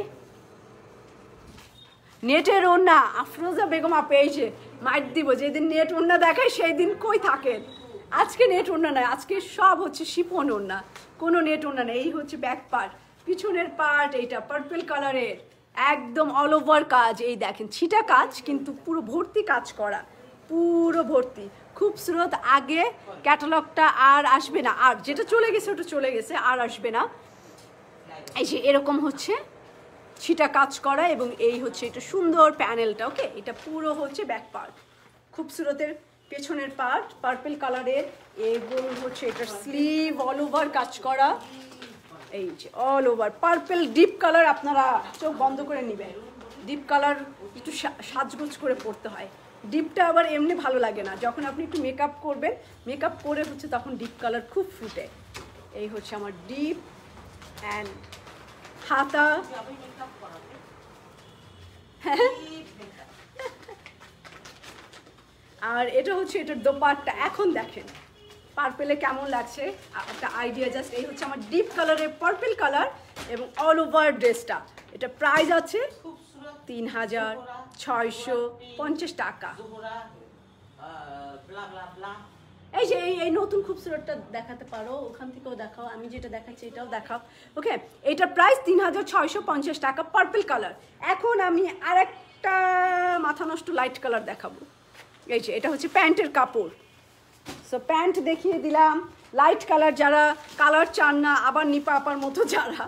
নেটের ওড়না আফরোজা বেগম আপে এই যে মাইট দিব, যেদিন নেট ওড়না দেখায় সেই দিন কই থাকেন। আজকে নেট ওড়না নয়, আজকে সব হচ্ছে শিফন ওড়না, কোনো নেট ওড়না নেই। এই হচ্ছে ব্যাক পার্ট, পিছনের পার্ট এইটা পার্পল কালারের, একদম অল ওভার কাজ। এই দেখেন ছিটা কাজ কিন্তু পুরো ভর্তি কাজ করা, পুরো ভর্তি খুবসুরত। আগে ক্যাটালগটা আর আসবে না, আর যেটা চলে গেছে ওটা চলে গেছে, আর আসবে না। এই যে এরকম হচ্ছে ছিটা কাজ করা, এবং এই হচ্ছে এটা সুন্দর প্যানেলটা। ওকে, এটা পুরো হচ্ছে ব্যাক পার্ট, খুবসুরতের পেছনের পার্ট পার্পল কালারের, এবং হচ্ছে এটা স্লিভ অল ওভার কাজ করা। এই যে all over purple deep colour, আপনারা চোখ বন্ধ করে নেবেন। ডিপ কালার একটু সাজগোজ করে পড়তে হয়, ডিপটা আবার এমনি ভালো লাগে না, যখন আপনি একটু মেকআপ করবেন, মেকআপ করে হচ্ছে তখন ডিপ কালার খুব ফুটে। এই হচ্ছে আমার ডিপ অ্যান্ড হাতা। আর এটা হচ্ছে এটার দোপাট্টা। এখন দেখেন পার্পেলে কেমন লাগছে একটা আইডিয়া, জাস্ট এই হচ্ছে আমার ডিপ কালারের পার্পল কালার এবং অল ওভার ড্রেসটা। এটা প্রাইস আছে 3650 টাকা। এই যে এই নতুন খুবসুরতটা দেখাতে পারো, ওখান থেকেও দেখাও, আমি যেটা দেখাচ্ছি এটাও দেখাও। ওকে, এটা প্রাইস 3650 টাকা পার্পল কালার। এখন আমি আরেকটা মাথা নষ্ট লাইট কালার দেখাবো। এই যে এটা হচ্ছে প্যান্টের কাপড়, সো প্যান্ট দেখিয়ে দিলাম। লাইট কালার যারা কালার চান না, আবার নিপা আপার মতো যারা,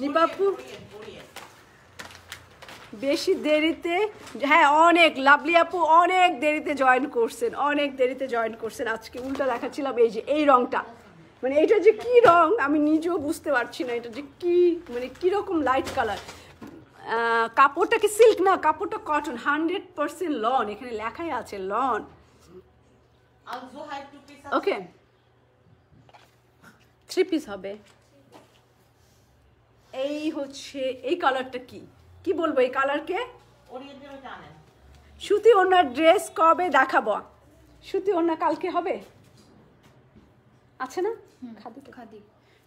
নিপা আপু বেশি দেরিতে, হ্যাঁ অনেক, লাভলি আপু অনেক দেরিতে জয়েন করছেন, অনেক দেরিতে জয়েন করছেন। আজকে উল্টা দেখাচ্ছিলাম, এই যে এই রংটা, মানে এটা যে কি রং আমি নিজেও বুঝতে পারছি না, এটা যে কি মানে কীরকম লাইট কালার। কাপড়টা কি সিল্ক না, কাপড়টা কটন, 100% লন, এখানে লেখাই আছে লন। ওকে, 3 পিস হবে। এই হচ্ছে এই কালারটা কি বলবো এই কালারকে, সুতি ওড়নার ড্রেস কবে দেখাবো? সুতি ওড়না কালকে হবে, আছে না? খাদি,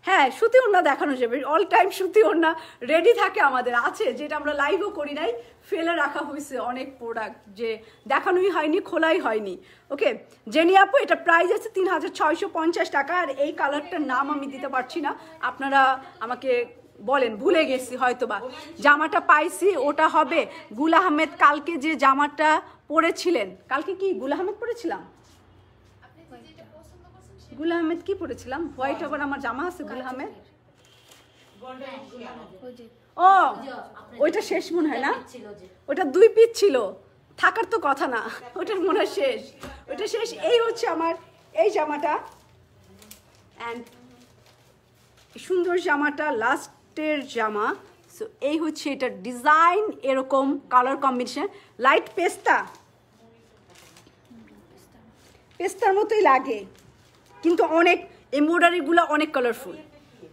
হ্যাঁ সুতি ওড়না দেখানো যাবে, অল টাইম সুতি ওড়না রেডি থাকে আমাদের, আছে যেটা আমরা লাইভও করি নাই, ফেলে রাখা হয়েছে অনেক প্রোডাক্ট, যে দেখানোই হয়নি, খোলাই হয়নি। ওকে জেনি আপু, এটা প্রাইস আছে 3650 টাকা। আর এই কালারটার নাম আমি দিতে পারছি না, আপনারা আমাকে বলেন, ভুলে গেছি হয়তোবা। জামাটা পাইছি, ওটা হবে গুল আহমেদ। কালকে যে জামাটা পরেছিলেন, কালকে কি গুল আহমেদ পরেছিলাম? গুল আহমেদ কি পরেছিলাম? হোয়াইট, আবার আমার জামা আছে গুল আহমেদ। ও ওইটা শেষ মনে হয় না, ওটা 2 পিস ছিল, থাকার তো কথা না, ওটার মনে হয় শেষ, ওইটা শেষ। এই হচ্ছে আমার এই জামাটা, অ্যান্ড সুন্দর জামাটা লাস্টের জামা। সো এই হচ্ছে এটার ডিজাইন, এরকম কালার কম্বিনেশন, লাইট পেস্তার মতোই লাগে, কিন্তু অনেক এমব্রয়ডারিগুলো অনেক কালারফুল।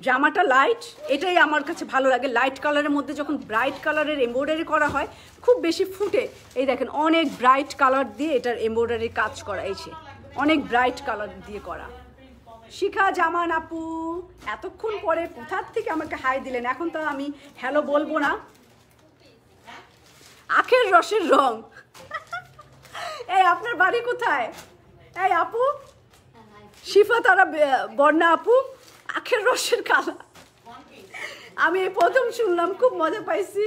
জামাটা লাইট, এটাই আমার কাছে ভালো লাগে, লাইট কালারের মধ্যে যখন ব্রাইট কালারের এমব্রয়ডারি করা হয় খুব বেশি ফুটে। এই দেখেন অনেক ব্রাইট কালার দিয়ে এটার এমব্রয়ডারি কাজ করা, এই যে অনেক ব্রাইট কালার দিয়ে করা। শিখা জামান আপু এতক্ষণ পরে কোথার থেকে আমাকে হাই দিলেন, এখন তো আমি হ্যালো বলবো না। আখের রসের রং, এই আপনার বাড়ি কোথায়? এই আপু শিফা তারা বর্ণা আপু, আখের রসের কালার আমি এই প্রথম শুনলাম, খুব মজা পাইছি।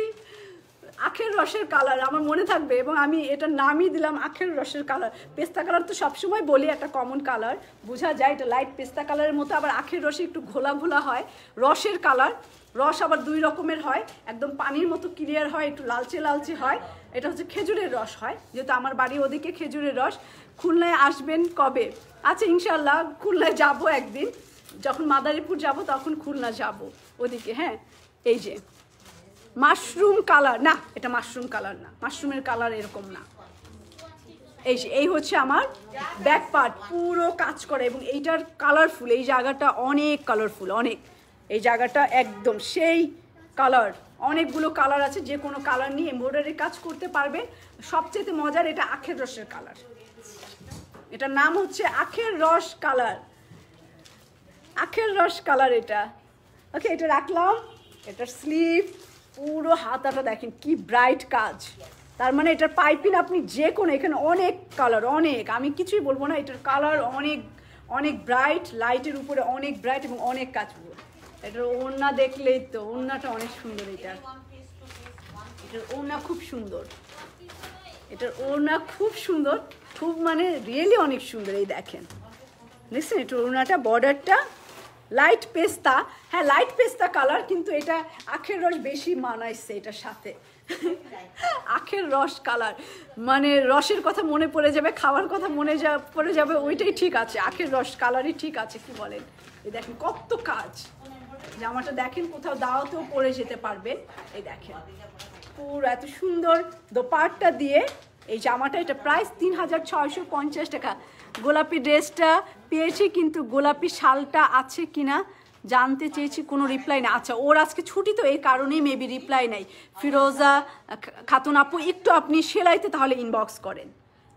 আখের রসের কালার আমার মনে থাকবে, এবং আমি এটার নামই দিলাম আখের রসের কালার। পেস্তা কালার তো সবসময় বলি একটা কমন কালার, বোঝা যায় এটা লাইট পেস্তা কালারের মতো, আবার আখের রসে একটু ঘোলা ঘোলা হয়। রসের কালার, রস আবার 2 রকমের হয়, একদম পানির মতো ক্লিয়ার হয়, একটু লালচে লালচে হয়। এটা হচ্ছে খেজুরের রস হয়, যেহেতু আমার বাড়ি ওদিকে খেজুরের রস। খুলনায় আসবেন কবে? আচ্ছা ইনশাল্লাহ খুলনায় যাব একদিন, যখন মাদারীপুর যাব তখন খুলনা যাব ওদিকে। হ্যাঁ এই যে মাশরুম কালার, না এটা মাশরুম কালার না, মাশরুমের কালার এরকম না। এই যে এই হচ্ছে আমার ব্যাক পার্ট, পুরো কাজ করে, এবং এইটার কালারফুল, এই জায়গাটা অনেক কালারফুল, অনেক, এই জায়গাটা একদম সেই কালার, অনেকগুলো কালার আছে, যে কোনো কালার নিয়ে এমব্রয়ডারি কাজ করতে পারবে। সবচেয়ে মজার এটা আখের রসের কালার, এটার নাম হচ্ছে আখের রস কালার, আখের রস কালার এটা। ওকে এটা রাখলাম, এটার স্লিভ পুরো হাতাটা দেখেন কি ব্রাইট কাজ, তার মানে এটার পাইপিং আপনি যে কোনো, এখানে অনেক কালার, অনেক, আমি কিছুই বলবো না, এটার কালার অনেক অনেক ব্রাইট, লাইটের উপরে অনেক ব্রাইট এবং অনেক কাজ। এটার ওড়না দেখলেই তো, ওড়নাটা অনেক সুন্দর, এটার ওড়না খুব সুন্দর, এটার ওড়না খুব সুন্দর, খুব মানে রিয়েলি অনেক সুন্দর। এই দেখেন দেখছেন এটার ওড়নাটা, বর্ডারটা লাইট পেস্তা, হ্যাঁ লাইট পেস্তা কালার, কিন্তু এটা আখের রস বেশি মানাইছে এটার সাথে। আখের রস কালার মানে রসের কথা মনে পড়ে যাবে, খাওয়ার কথা পড়ে যাবে, ওইটাই ঠিক আছে, আখের রস কালারই ঠিক আছে, কি বলেন? এই দেখেন কত কাজ, জামাটা দেখেন কোথাও দাওয়াতেও পরে যেতে পারবেন। এই দেখেন পুরো এত সুন্দর দোপাট্টা দিয়ে এই জামাটা, এটা প্রাইস 3650 টাকা। গোলাপি ড্রেসটা পেয়েছি, কিন্তু গোলাপি শালটা আছে কিনা জানতে চেয়েছি, কোনো রিপ্লাই না। আচ্ছা ওর আজকে ছুটি তো, এই কারণেই মেবি রিপ্লাই নাই। ফিরোজা খাতুন আপু, একটু আপনি সেলাইতে তাহলে ইনবক্স করেন,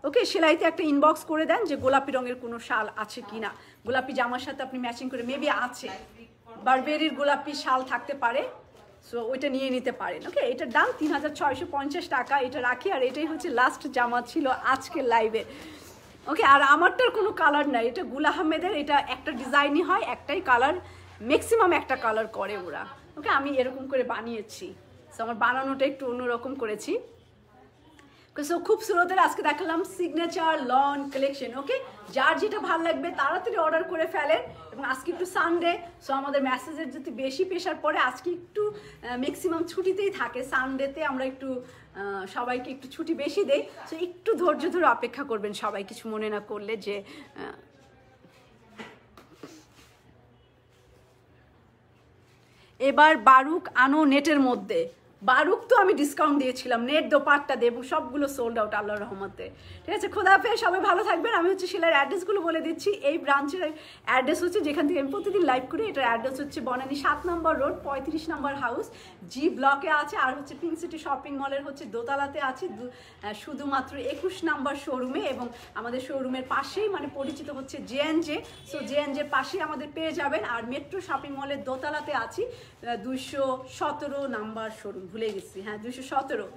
ওকে? সেলাইতে একটা ইনবক্স করে দেন যে গোলাপি রঙের কোনো শাল আছে কিনা, গোলাপি জামার সাথে আপনি ম্যাচিং করে, মেবি আছে, বারবেরির গোলাপি শাল থাকতে পারে, সো ওইটা নিয়ে নিতে পারেন, ওকে? এটার দাম 3650 টাকা, এটা রাখি। আর এটাই হচ্ছে লাস্ট জামা ছিল আজকের লাইভে, ওকে? আর আমারটার কোনো কালার নাই, এটা গুল আহমেদের, এটা একটা ডিজাইনই হয়, একটাই কালার, ম্যাক্সিমাম একটা কালার করে ওরা, ওকে? আমি এরকম করে বানিয়েছি, সো আমার বানানোটা একটু অন্যরকম করেছি। সো খুব সুরতের আজকে দেখালাম সিগনেচার লন কালেকশন, ওকে? যার যেটা ভালো লাগবে তাড়াতাড়ি অর্ডার করে ফেলেন। এবং আজকে একটু সানডে, সো আমাদের মেসেজের যদি বেশি প্রেশার পড়ে, আজকে একটু ম্যাক্সিমাম ছুটিতেই থাকে, সানডেতে আমরা একটু সবাইকে একটু ছুটি বেশি দেই, সো একটু ধৈর্য ধরে অপেক্ষা করবেন সবাই, কিছু মনে না করলে। যে এবার বারুক আনো নেটের মধ্যে, বারুক তো আমি ডিসকাউন্ট দিয়েছিলাম, নেট দোপাট্টা দেব, সবগুলো সোল্ড আউট আল্লাহর রহমতে, ঠিক আছে? খোদা হাফেজ, সবাই ভালো থাকবেন। আমি হচ্ছে সেলাইয়ের অ্যাড্রেসগুলো বলে দিচ্ছি। এই ব্রাঞ্চের অ্যাড্রেস হচ্ছে যেখান থেকে আমি প্রতিদিন লাইভ করি, এটার অ্যাড্রেস হচ্ছে বনানী 7 নম্বর রোড 35 নম্বর হাউস, জি ব্লকে আছে। আর হচ্ছে পিঙ্ক সিটি শপিং মলের হচ্ছে দোতলাতে আছে, শুধুমাত্র 21 নম্বর শোরুমে, এবং আমাদের শোরুমের পাশেই মানে পরিচিত হচ্ছে জেএনজে, সো জেএনজের পাশেই আমাদের পেয়ে যাবেন। আর মেট্রো শপিং মলের দোতলাতে আছি, 217 নাম্বার শোরুম, ভুলে গেছি, হ্যাঁ 217।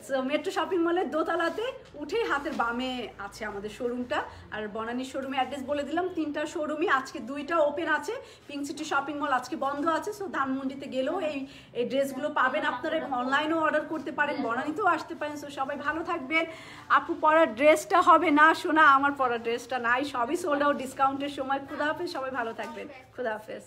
সো মেট্রো শপিং মলের দোতলাতে উঠেই হাতের বামে আছে আমাদের শোরুমটা। আর বনানী শোরুমে অ্যাড্রেস বলে দিলাম, 3টা শোরুমই, আজকে 2টা ওপেন আছে, পিঙ্ক সিটি শপিং মল আজকে বন্ধ আছে। সো ধানমন্ডিতে গেলেও এই ড্রেসগুলো পাবেন আপনারা, এবং অনলাইনেও অর্ডার করতে পারেন, বনানীতেও আসতে পারেন। সো সবাই ভালো থাকবেন। আপু পরার ড্রেসটা হবে না শোনা, আমার পরার ড্রেসটা নাই, সবই সোল্ড আউট ডিসকাউন্টের সময়। খুদা হাফেজ, সবাই ভালো থাকবেন, খুদা হাফেজ।